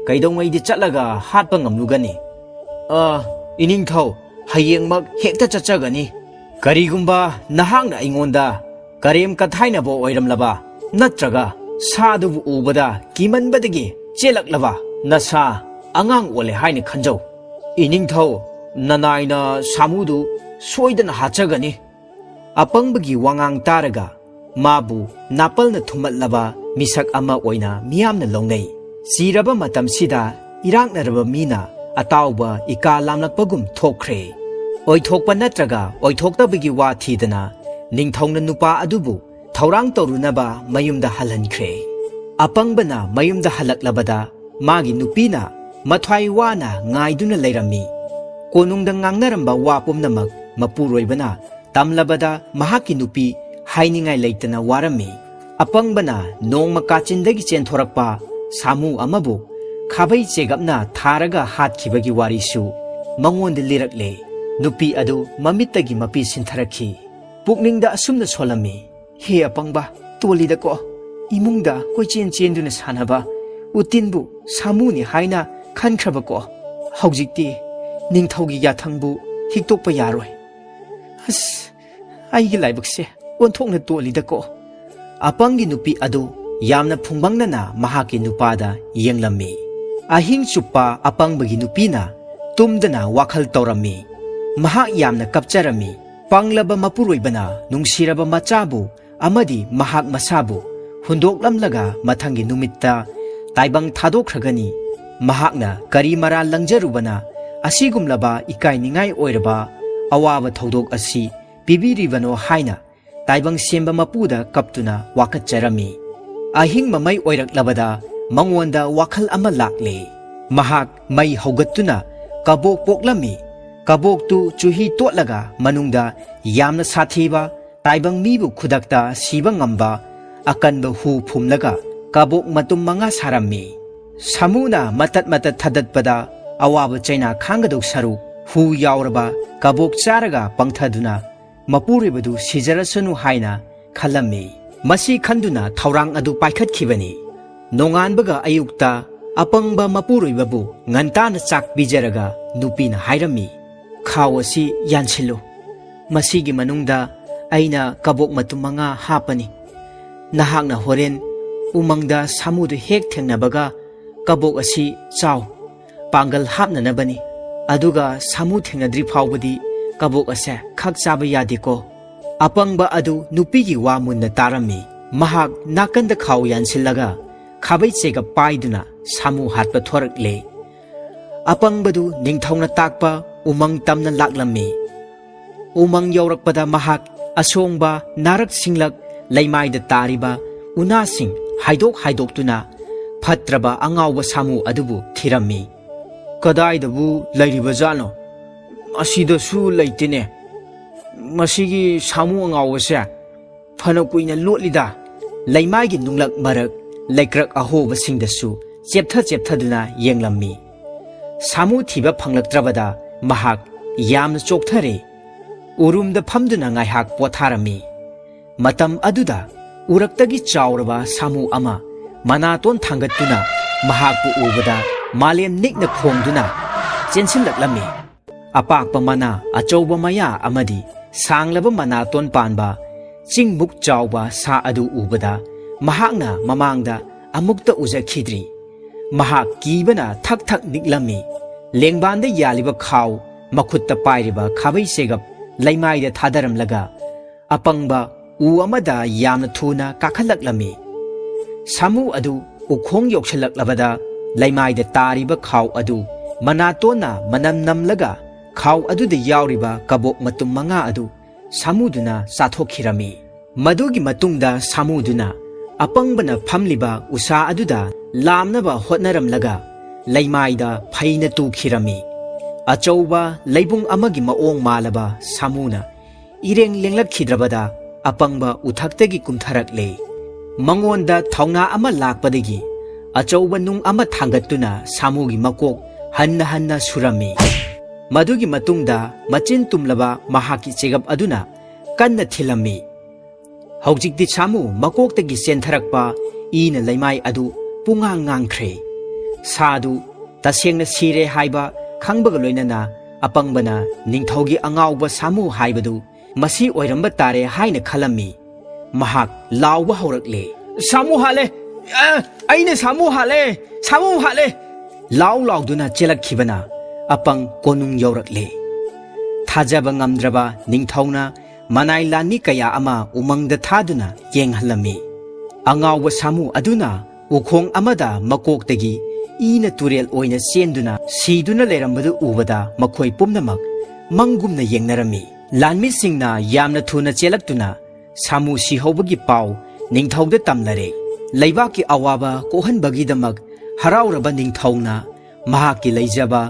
ꯀꯩꯗꯧꯉꯩꯗꯤ ꯆꯠꯂꯒ ꯍꯥꯠꯄ ꯉꯝꯂꯨꯒꯅꯤ ꯏꯅꯤꯡꯊꯧ ꯍꯌꯦꯡꯃꯛ ꯍꯦꯛꯇ ꯆꯠꯆꯒꯅꯤ ꯀꯔꯤꯒꯨꯝꯕ ꯅꯍꯥꯛꯅ ꯑꯩꯉꯣꯟꯗ ꯀꯔꯦꯝ ꯀꯊꯥꯏꯅꯕ ꯑꯣꯏꯔꯝꯂꯕ ꯅꯠꯇ꯭ꯔꯒ ꯁꯥꯗꯨꯕꯨ ꯎꯕꯗ ꯀꯤꯃꯟꯕꯗꯒꯤ ꯆꯦꯜꯂꯛꯂꯕ ꯅꯁꯥ ꯑꯉꯥꯡ ꯑꯣꯜꯂꯦ ꯍꯥꯏꯅ ꯈꯟꯖꯧ ꯏꯅꯤꯡꯊꯧ ꯅꯅꯥꯏꯅ ꯁꯥꯃꯨꯗꯨ ꯁꯣꯏꯗꯅ ꯍꯥꯠꯆꯒꯅꯤ ꯑꯄꯪꯕꯒꯤ ꯋꯥꯉꯥꯡ ꯇꯥꯔꯒ ꯃꯥꯕꯨ ꯅꯥꯄꯜꯅ ꯊꯨꯝꯃꯠꯂꯕ ꯃꯤꯁꯛ ꯑꯃ ꯑꯣꯏꯅ ꯃꯤꯌꯥꯝꯅ ꯂꯧꯅꯩ ꯁꯤꯔꯕ ꯃꯇꯝꯁꯤꯗ ꯏꯔꯥꯛꯅꯔꯕ ꯃꯤꯅ ꯑꯇꯥꯎꯕ ꯏꯀꯥ ꯂꯥꯝꯂꯛꯄꯒꯨꯝ ꯊꯣꯛꯈ꯭ꯔꯦ ꯑꯣꯏꯊꯣꯛꯄ ꯅꯠꯇ꯭ꯔꯒ ꯑꯣꯏꯊꯣꯛꯇꯕꯒꯤ ꯋꯥ ꯊꯤꯗꯅ ꯅꯤꯡꯊꯧꯅ ꯅꯨꯄꯥ ꯑꯗꯨꯕꯨ ꯊꯧꯔꯥꯡ ꯇꯧꯔꯨꯅꯕ ꯃꯌꯨꯝꯗ ꯍꯜꯍꯟꯈ꯭ꯔꯦ ꯑꯄꯪꯕꯅ ꯃꯌꯨꯝꯗ ꯍꯜꯂꯛꯂꯕꯗ ꯃꯥꯒꯤ ꯅꯨꯄꯤꯅ ꯃꯊ꯭ꯋꯥꯏ ꯋꯥꯅ ꯉꯥꯏꯗꯨꯅ ꯂꯩꯔꯝꯃꯤ ꯀꯣꯅꯨꯡꯗ ꯉꯥꯡꯅꯔꯝꯕ ꯋꯥ ꯄꯨꯝꯅꯃꯛ ꯃꯄꯨꯔꯣꯏꯕꯅ ꯇꯝꯂꯕꯗ ꯃꯍꯥꯛꯀꯤ ꯅꯨꯄꯤ ꯍꯥꯏꯅꯤꯡꯉꯥꯏ ꯂꯩꯇꯅ ꯋꯥꯔꯝꯃꯤ ꯑꯄꯪꯕꯅ ꯅꯣꯡꯃ ꯀꯥꯆꯤꯟꯗꯒꯤ ꯆꯦꯟꯊꯣꯔꯛꯄ ꯁꯥꯃꯨ ꯑꯃꯕꯨ ꯈꯥꯕꯩ ꯆꯦꯒꯞꯅ ꯊꯥꯔꯒ ꯍꯥꯠꯈꯤꯕꯒꯤ ꯋꯥꯔꯤꯁꯨ ꯃꯉꯣꯟꯗ ꯂꯤꯔꯛꯂꯦ ꯅꯨꯄꯤ ꯑꯗꯨ ꯃꯃꯤꯠꯇꯒꯤ ꯃꯄꯤ ꯁꯤꯟꯊꯔꯛꯈꯤ ꯄꯨꯛꯅꯤꯡꯗ ꯑꯁꯨꯝꯅ ꯁꯣꯜꯂꯝꯃꯤ ꯍꯦ ꯑꯄꯪꯕ ꯇꯣꯜꯂꯤꯗꯀꯣ ꯏꯃꯨꯡꯗ ꯀꯣꯏꯆꯦꯟ ꯆꯦꯟꯗꯨꯅ ꯁꯥꯟꯅꯕ ꯎꯇꯤꯟꯕꯨ ꯁꯥꯃꯨꯅꯤ ꯍꯥꯏꯅ ꯈꯟꯈ꯭ꯔꯕꯀꯣ ꯍꯧꯖꯤꯛꯇꯤ ꯅꯤꯡꯊꯧꯒꯤ ꯌꯥꯊꯪꯕꯨ ꯍꯤꯛꯇꯣꯛꯄ ꯌꯥꯔꯣꯏ ꯑꯁ ꯑꯩꯒꯤ ꯂꯥꯏꯕꯛꯁꯦ ꯑꯣꯟꯊꯣꯛꯅ ꯇꯣꯜꯂꯤꯗꯀꯣ ꯑꯄꯪꯒꯤ ꯅꯨꯄꯤ ꯑꯗꯨ ꯌꯥꯝꯅ ꯐꯨꯡꯕꯪꯅꯅ ꯃꯍꯥꯛꯀꯤ ꯅꯨꯄꯥꯗ ꯌꯦꯡꯂꯝꯃꯤ ꯑꯍꯤꯡ ꯆꯨꯞꯄ ꯑꯄꯪꯕꯒꯤ ꯅꯨꯄꯤꯅ ꯇꯨꯝꯗꯅ ꯋꯥꯈꯜ ꯇꯧꯔꯝꯃꯤ ꯃꯍꯥꯛ ꯌꯥꯝꯅ ꯀꯞꯆꯔꯝꯃꯤ ꯄꯪꯂꯕ ꯃꯄꯨꯔꯣꯏꯕꯅ ꯅꯨꯡꯁꯤꯔꯕ ꯃꯆꯥꯕꯨ ꯑꯃꯗꯤ ꯃꯍꯥꯛ ꯃꯁꯥꯕꯨ ꯍꯨꯟꯗꯣꯛꯂꯝꯂꯒ ꯃꯊꯪꯒꯤ ꯅꯨꯃꯤꯠꯇ ꯇꯥꯏꯕꯪ ꯊꯥꯗꯣꯛꯈ꯭ꯔꯒꯅꯤ ꯃꯍꯥꯛꯅ ꯀꯔꯤ ꯃꯔꯥꯜ ꯂꯪꯖꯔꯨꯕꯅ ꯑꯁꯤꯒꯨꯝꯂꯕ ꯏꯀꯥꯏꯅꯤꯡꯉꯥꯏ ꯑꯣꯏꯔꯕ ꯑꯋꯥꯕ ꯊꯧꯗꯣꯛ ꯑꯁꯤ ꯄꯤꯕꯤꯔꯤꯕꯅꯣ ꯍꯥꯏꯅ ꯇꯥꯏꯕꯪ ꯁꯦꯝꯕ ꯃꯄꯨꯗ ꯀꯞꯇꯨꯅ ꯋꯥꯀꯠꯆꯔꯝꯃꯤ ꯑꯍꯤꯡ ꯃꯃꯩ ꯑꯣꯏꯔꯛꯂꯕꯗ ꯃꯉꯣꯟꯗ ꯋꯥꯈꯜ ꯑꯃ ꯂꯥꯛꯂꯦ ꯃꯍꯥꯛ ꯃꯩ ꯍꯧꯒꯠꯇꯨꯅ ꯀꯕꯣꯛ ꯄꯣꯛꯂꯝꯃꯤ ꯀꯕꯣꯛꯇꯨ ꯆꯨꯍꯤ ꯇꯣꯠꯂꯒ ꯃꯅꯨꯡꯗ ꯌꯥꯝꯅ ꯁꯥꯊꯤꯕ ꯇꯥꯏꯕꯪ ꯃꯤꯕꯨ ꯈꯨꯗꯛꯇ ꯁꯤꯕ ꯉꯝꯕ ꯑꯀꯟꯕ ꯍꯨ ꯐꯨꯝꯂꯒ ꯀꯕꯣꯛ ꯃꯇꯨꯝ 5 ꯁꯥꯔꯝꯃꯤ ꯁꯥꯃꯨꯅ ꯃꯇꯠ ꯃꯇꯠ ꯊꯗꯠꯄꯗ ꯑꯋꯥꯕ ꯆꯩꯅꯥ ꯈꯥꯡꯒꯗꯧ ꯁꯔꯨꯛ ꯍꯨ ꯌꯥꯎꯔꯕ ꯀꯕꯣꯛ ꯆꯥꯔꯒ ꯄꯪꯊꯗꯨꯅ ꯃꯄꯨꯔꯣꯏꯕꯗꯨ ꯁꯤꯖꯔꯁꯅꯨ ꯍꯥꯏꯅ ꯈꯜꯂꯝꯃꯤ ꯃꯁꯤ ꯈꯟꯗꯨꯅ ꯊꯧꯔꯥꯡ ꯑꯗꯨ ꯄꯥꯏꯈꯠꯈꯤꯕꯅꯤ ꯅꯣꯡꯉꯥꯟꯕꯒ ꯑꯌꯨꯛꯇ ꯑꯄꯪꯕ ꯃꯄꯨꯔꯣꯏꯕꯕꯨ ꯉꯟꯇꯥꯅ ꯆꯥꯛ ꯄꯤꯖꯔꯒ ꯅꯨꯄꯤꯅ ꯍꯥꯏꯔꯝꯃꯤ ꯈꯥꯎ ꯑꯁꯤ ꯌꯥꯟꯁꯤꯜꯂꯨ ꯃꯁꯤꯒꯤ ꯃꯅꯨꯡꯗ ꯑꯩꯅ ꯀꯕꯣꯛ ꯃꯇꯨꯝ 5 ꯍꯥꯞꯄꯅꯤ ꯅꯍꯥꯛꯅ ꯍꯣꯔꯦꯟ ꯎꯃꯪꯗ ꯁꯥꯃꯨꯗꯨ ꯍꯦꯛ ꯊꯦꯡꯅꯕꯒ ꯀꯕꯣꯛ ꯑꯁꯤ ꯆꯥꯎ ꯄꯥꯡꯒꯜ ꯍꯥꯞꯅꯅꯕꯅꯤ ꯑꯗꯨꯒ ꯁꯥꯃꯨ ꯊꯦꯡꯅꯗ꯭ꯔꯤ ꯐꯥꯎꯕꯗꯤ ꯀꯕꯣꯛ ꯑꯁꯦ ꯈꯛ ꯆꯥꯕ ꯌꯥꯗꯦꯀꯣ ꯑꯄꯪꯕ ꯑꯗꯨ ꯅꯨꯄꯤꯒꯤ ꯋꯥ ꯃꯨꯟꯅ ꯇꯥꯔꯝꯃꯤ ꯃꯍꯥꯛ ꯅꯥꯀꯟꯗ ꯈꯥꯎ ꯌꯥꯟꯁꯤꯜꯂꯒ ꯈꯥꯕꯩ ꯆꯦꯒꯞ ꯄꯥꯏꯗꯨꯅ ꯁꯥꯃꯨ ꯍꯥꯠꯄ ꯊꯣꯔꯛꯂꯦ ꯑꯄꯪꯕꯗꯨ ꯅꯤꯡꯊꯧꯅ ꯇꯥꯛꯄ ꯎꯃꯪ ꯇꯝꯅ ꯂꯥꯛꯂꯝꯃꯤ ꯎꯃꯪ ꯌꯧꯔꯛꯄꯗ ꯃꯍꯥꯛ ꯑꯁꯣꯡꯕ ꯅꯥꯔꯛ ꯁꯤꯡꯂꯛ ꯂꯩꯃꯥꯏꯗ ꯇꯥꯔꯤꯕ ꯎꯅꯥꯁꯤꯡ ꯍꯥꯏꯗꯣꯛꯇꯨꯅ ꯐꯠꯇ꯭ꯔꯕ ꯑꯉꯥꯎꯕ ꯁꯥꯃꯨ ꯑꯗꯨꯕꯨ ꯊꯤꯔꯝꯃꯤ ꯀꯗꯥꯏꯗꯕꯨ ꯂꯩꯔꯤꯕꯖꯥꯠꯅꯣ ꯑꯁꯤꯗꯁꯨ ꯂꯩꯇꯦꯅꯦ ꯃꯁꯤꯒꯤ ꯁꯥꯃꯨ ꯑꯉꯥꯎꯕꯁꯦ ꯐꯅ ꯀꯨꯏꯅ ꯂꯣꯠꯂꯤꯗ ꯂꯩꯃꯥꯏꯒꯤ ꯅꯨꯡꯂꯛ ꯃꯔꯛ ꯂꯩꯀ꯭ꯔꯛ ꯑꯍꯣꯕꯁꯤꯡꯗꯁꯨ ꯆꯦꯞꯊꯗꯨꯅ ꯌꯦꯡꯂꯝꯃꯤ ꯁꯥꯃꯨ ꯊꯤꯕ ꯐꯪꯂꯛꯇ꯭ꯔꯕꯗ ꯃꯍꯥꯛ ꯌꯥꯝꯅ ꯆꯣꯛꯊꯔꯦ ꯎꯔꯨꯝꯗ ꯐꯝꯗꯨꯅ ꯉꯥꯏꯍꯥꯛ ꯄꯣꯊꯥꯔꯝꯃꯤ ꯃꯇꯝ ꯑꯗꯨꯗ ꯎꯔꯛꯇꯒꯤ ꯆꯥꯎꯔꯕ ꯁꯥꯃꯨ ꯑꯃ ꯃꯅꯥꯇꯣꯟ ꯊꯥꯡꯒꯠꯇꯨꯅ ꯃꯍꯥꯛꯄꯨ ꯎꯕꯗ ꯃꯥꯂꯦꯝ ꯅꯤꯛꯅ ꯈꯣꯡꯗꯨꯅ ꯆꯦꯟꯁꯤꯜꯂꯛꯂꯝꯃꯤ ꯑꯄꯥꯛꯄ ꯃꯅꯥ ꯑꯆꯧꯕ ꯃꯌꯥ ꯑꯃꯗꯤ ꯁꯥꯡꯂꯕ ꯃꯅꯥꯇꯣꯟ ꯄꯥꯟꯕ ꯆꯤꯡꯃꯨꯛ ꯆꯥꯎꯕ ꯁꯥ ꯑꯗꯨ ꯎꯕꯗ ꯃꯍꯥꯛꯅ ꯃꯃꯥꯡꯗ ꯑꯃꯨꯛꯇ ꯎꯖꯈꯤꯗ꯭ꯔꯤ ꯃꯍꯥꯛ ꯀꯤꯕꯅ ꯊꯛ ꯊꯛ ꯅꯤꯛꯂꯝꯃꯤ ꯂꯦꯡꯕꯥꯟꯗ ꯌꯥꯜꯂꯤꯕ ꯈꯥꯎ ꯃꯈꯨꯠꯇ ꯄꯥꯏꯔꯤꯕ ꯈꯥꯕꯩ ꯆꯦꯒꯞ ꯂꯩꯃꯥꯏꯗ ꯊꯥꯗꯔꯝꯂꯒ ꯑꯄꯪꯕ ꯎ ꯑꯃꯗ ꯌꯥꯝꯅ ꯊꯨꯅ ꯀꯥꯈꯠꯂꯛꯂꯝꯃꯤ Samu adu ukhong yokshalak laimai da tariba khaw adu manatona manam namlaga khaw adu da yauriba kabok matum manga adu samuduna sathokhirami. Madugi matungda samuduna apangbana phamliba usa aduda lamnaba hotnaramlaga laimai da phaina tukhirami. Achauba leibung amagi maong malaba samuna ireng lenglakhidrabada apangba uthaktagi kumtharakle. Mangonda thauna ama lakpadagi achauba nung ama thangattuna samugi makok hanna surami. Madugi matungda machin tumlaba mahaki chegap aduna kanna thilami. Haujikti samu makoktagi sentharakpa ina laimai adu pungang ngangkhre. Sadu tasengna sire haiba khangbaga loinana apangbana ningthaugi angauba samu haibadu masi oiramba tare haina khalami. Mahak lauba haurakle. Samu hale! Aine samu hale! Samu hale! Lau lauduna chelakhibana apang konung yaurakle. Thajaba ngamdraba ningthauna manai lani kaya ama umangda thaduna yenghalami. Angauba samu aduna ukhong amada makoktagi ina turel oina senduna siduna lerambadu ubada makhoi pumnamak mangumna yengnarami. Lanmi singna yamna thuna chelaktuna samu sihobagi pau ningthauda tamlare. Laibaki awaba kohanbagidamak harauraba ningthauna mahaki leijaba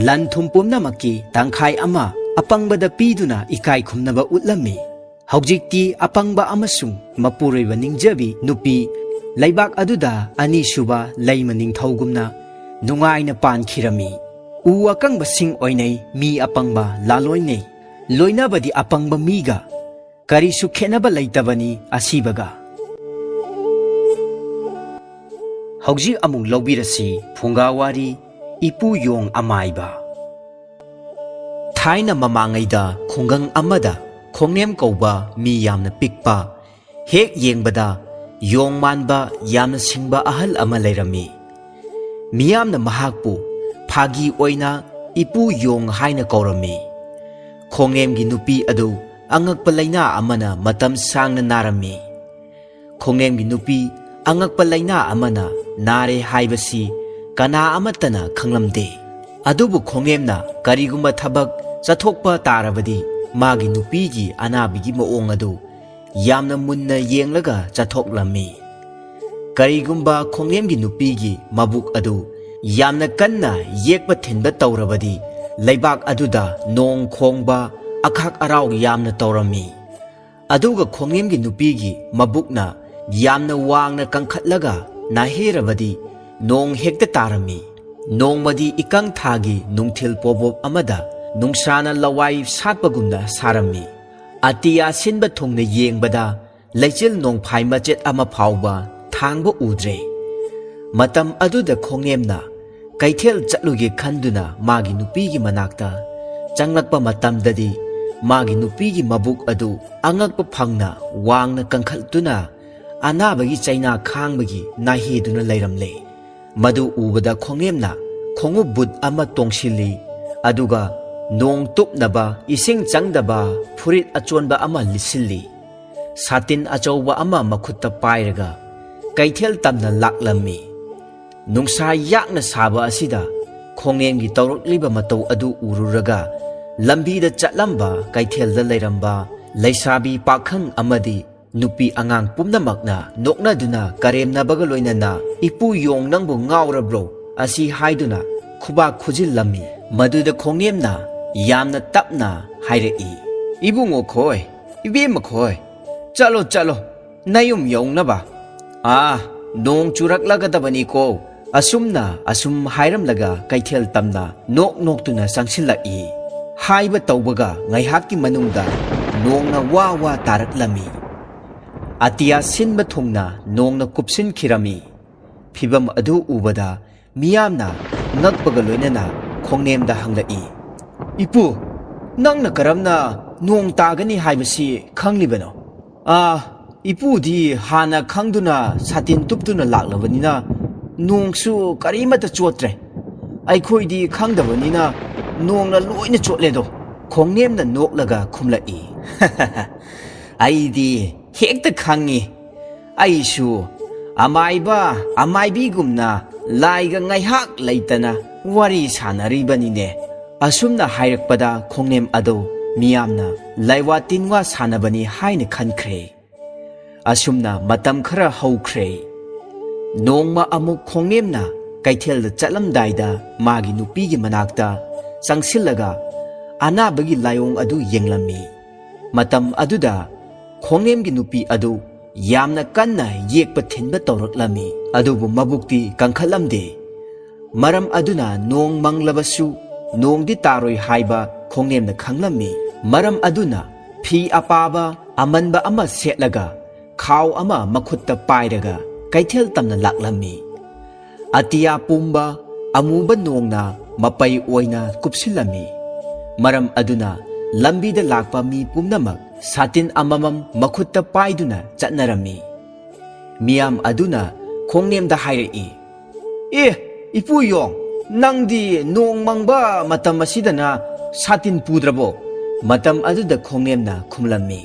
lan thumpumnamaki tangkhai ama apangbada piduna ikai khumnaba utlami. Haujikti apangba amasung mapuroiba ningjabi nupi laibak aduda ani suba laima ningthaugumna nungaina pankhirami. U akangba sing oinai mi apangba laloinei. Loinabadi apangba miga karisu khenaba leitabani asibaga. Hauji amung lobirasi phungawari ipu yong amaiba. Thaina mamangaida khungang amada khongnem kauba mi yamna pikpa hek yengbada yong manba yamna singba ahal ama leirami. Miyamna mahakpu phagi oina ipu yong haina kaurami. Khongemgi nupi adu angakpa laina amana matam sangna narami. Khongemgi nupi angakpa laina amana nare haibasi kana amatana khanglamde. Adubu khongemna karigumba thabak chathokpa tarabadi magi nupigi anabigi maong adu yamna munna yenglaga chathoklammi. Karigumba khongemgi nupigi mabuk adu yamna kanna yekpa thinba taurabadi laibak aduda nong khongba akhak arau yamna taurami. Aduga khongemgi nupigi mabukna yamna wangna kangkhatlaga naherabadi nong hekta tarami. Nongmadi ikang thagi nungthil pobop amada nungsana lawai satpagumna sarami. Atiya sinba thungna yengbada leichil nong phai machet ama phauba thangba udre. Matam aduda khongemna kaithel chatluge khanduna magi nupigi manakta changlakpa matamdadi magi nupigi mabuk adu angakpa phangna wangna kangkhaltuna anabagi chaina khangbagi nahiduna leiramle. Madu ubada khongemna khongu bud ama tongshili aduga nong tupnaba ising changdaba furit achonba ama lisilli. Satin achauba ama makhutta pairaga kaithel tamna laklami. Nungsa yakna saba asida khongemgi tawrokliba matau adu ururaga lambida chatlamba kaithelda leiramba leisabi pakhang amadi nupi angang pumnamakna noknaduna karemnabaga loinana ipu yong nangbu ngaurabro asi haiduna khuba khujillami. Maduda khongemna yamna tapna hairei. Ibungo khoi ibema khoi chalo nayum yongnaba nong churaklagadabani ko asumna asum hairamlaga kaithel tamna noktuna sangsilai. Haiba taubaga ngaihakki manungda nongna wa taraklami. Atiya sinba thungna nongna kupsin khirami. Phibam adu ubada miyamna ngakpaga loinana khongnemda hanglai. Ipu nangna karamna nong tagani haibasi khanglibano? Ipu di hana khangduna satin tuptuna laklabanina nongsu karimata chotre. Aikhoi di khangdabanina nongna loina chotledo. Khongnemna noklaga khumlai. Aidi hekta khangi. Aishu ꯑꯃꯥꯏꯕ ꯑꯃꯥꯏꯕꯤꯒꯨꯝꯅ ꯂꯥꯏꯒ ꯉꯥꯏꯍꯥꯛ ꯂꯩꯇꯅ ꯋꯥꯔꯤ ꯁꯥꯟꯅꯔꯤꯕꯅꯤꯅꯦ꯫ ꯑꯁꯨꯝꯅ ꯍꯥꯏꯔꯛꯄꯗ ꯈꯣꯡꯅꯦꯝ ꯑꯗꯨ ꯃꯤꯌꯥꯝꯅ ꯂꯥꯏꯋꯥ ꯇꯤꯟꯋꯥ ꯁꯥꯟꯅꯕꯅꯤ ꯍꯥꯏꯅ ꯈꯟꯈ꯭ꯔꯦ꯫ ꯑꯁꯨꯝꯅ ꯃꯇꯝ ꯈꯔ ꯍꯧꯈ꯭ꯔꯦ꯫ ꯅꯣꯡꯃ ꯑꯃꯨꯛ ꯈꯣꯡꯅꯦꯝꯅ ꯀꯩꯊꯦꯜꯗ ꯆꯠꯂꯝꯗꯥꯏꯗ ꯃꯥꯒꯤ ꯅꯨꯄꯤꯒꯤ ꯃꯅꯥꯛꯇ ꯆꯪꯁꯤꯜꯂꯒ ꯑꯅꯥꯕꯒꯤ ꯂꯥꯏꯑꯣꯡ ꯑꯗꯨ ꯌꯦꯡꯂꯝꯃꯤ꯫ ꯃꯇꯝ ꯑꯗꯨꯗ ꯈꯣꯡꯅꯦꯝꯒꯤ ꯅꯨꯄꯤ ꯑꯗꯨ ꯌꯥꯝꯅ ꯀꯟꯅ ꯌꯦꯛꯄ ꯊꯤꯟꯕ ꯇꯧꯔꯛꯂꯝꯃꯤ꯫ ꯑꯗꯨꯕꯨ ꯃꯕꯨꯛꯇꯤ ꯀꯟꯈꯠꯂꯝꯗꯦ꯫ ꯃꯔꯝ ꯑꯗꯨꯅ ꯅꯣꯡ ꯃꯪꯂꯕꯁꯨ ꯅꯣꯡꯗꯤ ꯇꯥꯔꯣꯏ ꯍꯥꯏꯕ ꯈꯣꯡꯅꯦꯝꯅ ꯈꯪꯂꯝꯃꯤ꯫ ꯃꯔꯝ ꯑꯗꯨꯅ ꯐꯤ ꯑꯄꯥꯕ ꯑꯃꯟꯕ ꯑꯃ ꯁꯦꯠꯂꯒ ꯈꯥꯎ ꯑꯃ ꯃꯈꯨꯠꯇ ꯄꯥꯏꯔꯒ ꯀꯩꯊꯦꯜ ꯇꯝꯅ ꯂꯥꯛꯂꯝꯃꯤ꯫ ꯑꯇꯤꯌꯥ ꯄꯨꯝꯕ ꯑꯃꯨꯕ ꯅꯣꯡꯅ ꯃꯄꯩ ꯑꯣꯏꯅ ꯀꯨꯞꯁꯤꯜꯂꯝꯃꯤ꯫ ꯃꯔꯝ ꯑꯗꯨꯅ ꯂꯝꯕꯤꯗ ꯂꯥꯛꯄ ꯃꯤ ꯄꯨꯝꯅꯃꯛ ꯁꯥꯇꯤꯟ ꯑꯃꯃꯝ ꯃꯈꯨꯠꯇ ꯄꯥꯏꯗꯨꯅ ꯆꯠꯅꯔꯝꯃꯤ꯫ ꯃꯤꯌꯥꯝ ꯑꯗꯨꯅ ꯈꯣꯡꯅꯦꯝꯗ ꯍꯥꯏꯔꯛꯏ, "ꯑꯦ ꯏꯄꯨꯌꯣꯡ, ꯅꯪꯗꯤ ꯅꯣꯡ ꯃꯪꯕ ꯃꯇꯝ ꯑꯁꯤꯗꯅ ꯁꯥꯇꯤꯟ ꯄꯨꯗ꯭ꯔꯕꯣ?" ꯃꯇꯝ ꯑꯗꯨꯗ ꯈꯣꯡꯅꯦꯝꯅ ꯈꯨꯝꯂꯝꯃꯤ,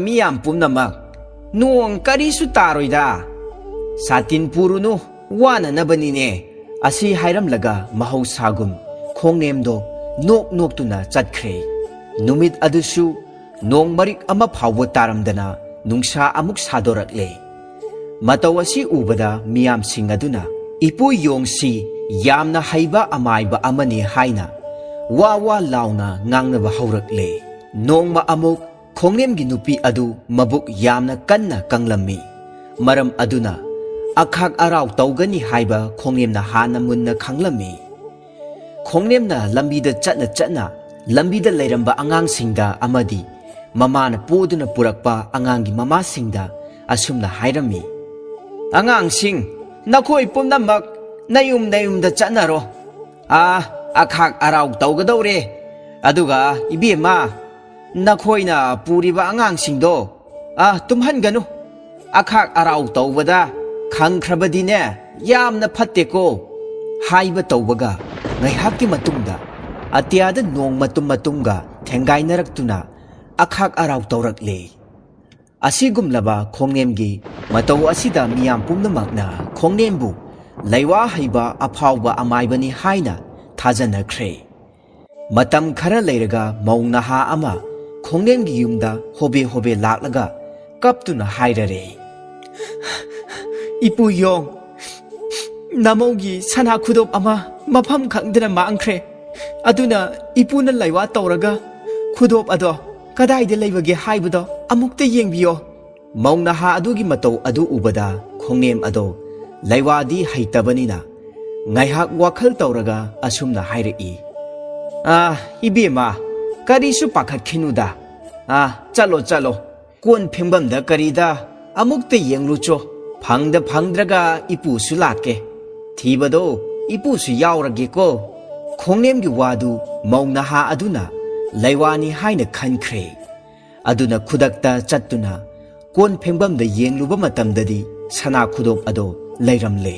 "ꯃꯤꯌꯥꯝ ꯄꯨꯝꯅꯃꯛ, ꯅꯣꯡ ꯀꯔꯤꯁꯨ ꯇꯥꯔꯣꯏꯗ, ꯁꯥꯇꯤꯟ ꯄꯨꯔꯨꯅꯨ, ꯋꯥꯅꯅꯕꯅꯤꯅꯦ." ꯑꯁꯤ ꯍꯥꯏꯔꯝꯂꯒ ꯃꯍꯧꯁꯥꯒꯨꯝ ꯈꯣꯡꯅꯦꯝꯗꯣ ꯅꯣꯛ ꯅꯣꯛꯇꯨꯅ ꯆꯠꯈ꯭ꯔꯦ꯫ ꯅꯨꯃꯤꯠ ꯑꯗꯨꯁꯨ ꯅꯣꯡ ꯃꯔꯤꯛ ꯑꯃ ꯐꯥꯎꯕ ꯇꯥꯔꯝꯗꯅ ꯅꯨꯡꯁꯥ ꯑꯃꯨꯛ ꯁꯥꯗꯣꯔꯛꯂꯦ꯫ ꯃꯇꯧ ꯑꯁꯤ ꯎꯕꯗ ꯃꯤꯌꯥꯝꯁꯤꯡ ꯑꯗꯨꯅ ꯏꯄꯨꯌꯣꯡꯁꯤ ꯌꯥꯝꯅ ꯍꯩꯕ ꯑꯃꯥꯏꯕ ꯑꯃꯅꯤ ꯍꯥꯏꯅ ꯋꯥ ꯋꯥ ꯂꯥꯎꯅ ꯉꯥꯡꯅꯕ ꯍꯧꯔꯛꯂꯦ꯫ ꯅꯣꯡꯃ ꯑꯃꯨꯛ ꯈꯣꯡꯅꯦꯝꯒꯤ ꯅꯨꯄꯤ ꯑꯗꯨ ꯃꯕꯨꯛ ꯌꯥꯝꯅ ꯀꯟꯅ ꯀꯪꯂꯝꯃꯤ꯫ ꯃꯔꯝ ꯑꯗꯨꯅ ꯑꯈꯥꯛ ꯑꯔꯥꯎ ꯇꯧꯒꯅꯤ ꯍꯥꯏꯕ ꯈꯣꯡꯅꯦꯝꯅ ꯍꯥꯟꯅ ꯃꯨꯟꯅ ꯈꯪꯂꯝꯃꯤ꯫ ꯈꯣꯡꯅꯦꯝꯅ ꯂꯝꯕꯤꯗ ꯆꯠꯅ ꯆꯠꯅ ꯂꯝꯕꯤꯗ ꯂꯩꯔꯝꯕ ꯑꯉꯥꯡꯁꯤꯡꯗ ꯑꯃꯗꯤ ꯃꯃꯥꯅ ꯄꯣꯗꯨꯅ ꯄꯨꯔꯛꯄ ꯑꯉꯥꯡꯒꯤ ꯃꯃꯥꯁꯤꯡꯗ ꯑꯁꯨꯝꯅ ꯍꯥꯏꯔꯝꯃꯤ, "ꯑꯉꯥꯡꯁꯤꯡ, ꯅꯈꯣꯏ ꯄꯨꯝꯅꯃꯛ ꯅꯌꯨꯝ ꯅꯌꯨꯝꯗ ꯆꯠꯅꯔꯣ꯫ ꯑꯈꯥꯛ ꯑꯔꯥꯎ ꯇꯧꯒꯗꯧꯔꯦ꯫ ꯑꯗꯨꯒ ꯏꯕꯦꯝꯃ, ꯅꯈꯣꯏꯅ ꯄꯨꯔꯤꯕ ꯑꯉꯥꯡꯁꯤꯡꯗꯣ ꯇꯨꯝꯍꯟꯒꯅꯨ꯫ ꯑꯈꯥꯛ ꯑꯔꯥꯎ ꯇꯧꯕꯗ ꯈꯪꯈ꯭ꯔꯕꯗꯤꯅꯦ ꯌꯥꯝꯅ ꯐꯠꯇꯦꯀꯣ." ꯍꯥꯏꯕ ꯇꯧꯕꯒ ꯉꯥꯏꯍꯥꯛꯀꯤ ꯃꯇꯨꯡꯗ ꯑꯇꯤꯌꯥꯗ ꯅꯣꯡ ꯃꯇꯨꯝ ꯃꯇꯨꯝꯒ ꯊꯦꯡꯒꯥꯏꯅꯔꯛꯇꯨꯅ ꯑꯈꯥꯛ ꯑꯔꯥꯎ ꯇꯧꯔꯛꯂꯦ꯫ ꯑꯁꯤꯒꯨꯝꯂꯕ ꯈꯣꯡꯅꯦꯝꯒꯤ ꯃꯇꯧ ꯑꯁꯤꯗ ꯃꯤꯌꯥꯝ ꯄꯨꯝꯅꯃꯛꯅ ꯈꯣꯡꯅꯦꯝꯕꯨ ꯂꯩꯋꯥ ꯍꯩꯕ ꯑꯐꯥꯎꯕ ꯑꯃꯥꯏꯕꯅꯤ ꯍꯥꯏꯅ ꯊꯥꯖꯅꯈ꯭ꯔꯦ꯫ ꯃꯇꯝ ꯈꯔ ꯂꯩꯔꯒ ꯃꯧ ꯅꯍꯥ ꯑꯃ ꯈꯣꯡꯅꯦꯝꯒꯤ ꯌꯨꯝꯗ ꯍꯣꯕꯦ ꯍꯣꯕꯦ ꯂꯥꯛꯂꯒ ꯀꯞꯇꯨꯅ ꯍꯥꯏꯔꯔꯦ, "ꯏꯄꯨꯌꯣꯡ, ꯅꯃꯧꯒꯤ ꯁꯅꯥ ꯈꯨꯗꯣꯞ ꯑꯃ ꯃꯐꯝ ꯈꯪꯗꯅ ꯃꯥꯡꯈ꯭ꯔꯦ꯫ ꯑꯗꯨꯅ ꯏꯄꯨꯅ ꯂꯩꯋꯥ ꯇꯧꯔꯒ ꯈꯨꯗꯣꯞ ꯑꯗꯣ ꯀꯗꯥꯏꯗ ꯂꯩꯕꯒꯦ ꯍꯥꯏꯕꯗꯣ ꯑꯃꯨꯛꯇ ꯌꯦꯡꯕꯤꯌꯣ." ꯃꯧ ꯅꯍꯥ ꯑꯗꯨꯒꯤ ꯃꯇꯧ ꯑꯗꯨ ꯎꯕꯗ ꯈꯣꯡꯅꯦꯝ ꯑꯗꯣ ꯂꯩꯋꯥꯗꯤ ꯍꯩꯇꯕꯅꯤꯅ ꯉꯥꯏꯍꯥꯛ ꯋꯥꯈꯜ ꯇꯧꯔꯒ ꯑꯁꯨꯝꯅ ꯍꯥꯏꯔꯛꯏ, "ꯏꯕꯦꯝꯃ, ꯀꯔꯤꯁꯨ ꯄꯥꯈꯠꯈꯤꯅꯨꯗ꯫ ꯆꯠꯂꯣ ꯆꯠꯂꯣ, ꯀꯣꯟ ꯐꯦꯡꯐꯝꯗ ꯀꯔꯤꯗ ꯑꯃꯨꯛꯇ ꯌꯦꯡꯂꯨꯆꯣ꯫ ꯐꯪꯗ꯭ꯔꯒ ꯏꯄꯨꯁꯨ ꯂꯥꯛꯀꯦ꯫ ꯊꯤꯕꯗꯣ ꯏꯄꯨꯁꯨ ꯌꯥꯎꯔꯒꯦꯀꯣ." ꯈꯣꯡꯅꯦꯝꯒꯤ ꯋꯥꯗꯨ ꯃꯧ ꯅꯍꯥ ꯑꯗꯨꯅ ꯂꯩꯋꯥꯅꯤ ꯍꯥꯏꯅ ꯈꯟꯈ꯭ꯔꯦ꯫ ꯑꯗꯨꯅ ꯈꯨꯗꯛꯇ ꯆꯠꯇꯨꯅ ꯀꯣꯟ ꯐꯦꯡꯐꯝꯗ ꯌꯦꯡꯂꯨꯕ ꯃꯇꯝꯗꯗꯤ ꯁꯅꯥ ꯈꯨꯗꯣꯞ ꯑꯗꯣ ꯂꯩꯔꯝꯂꯦ꯫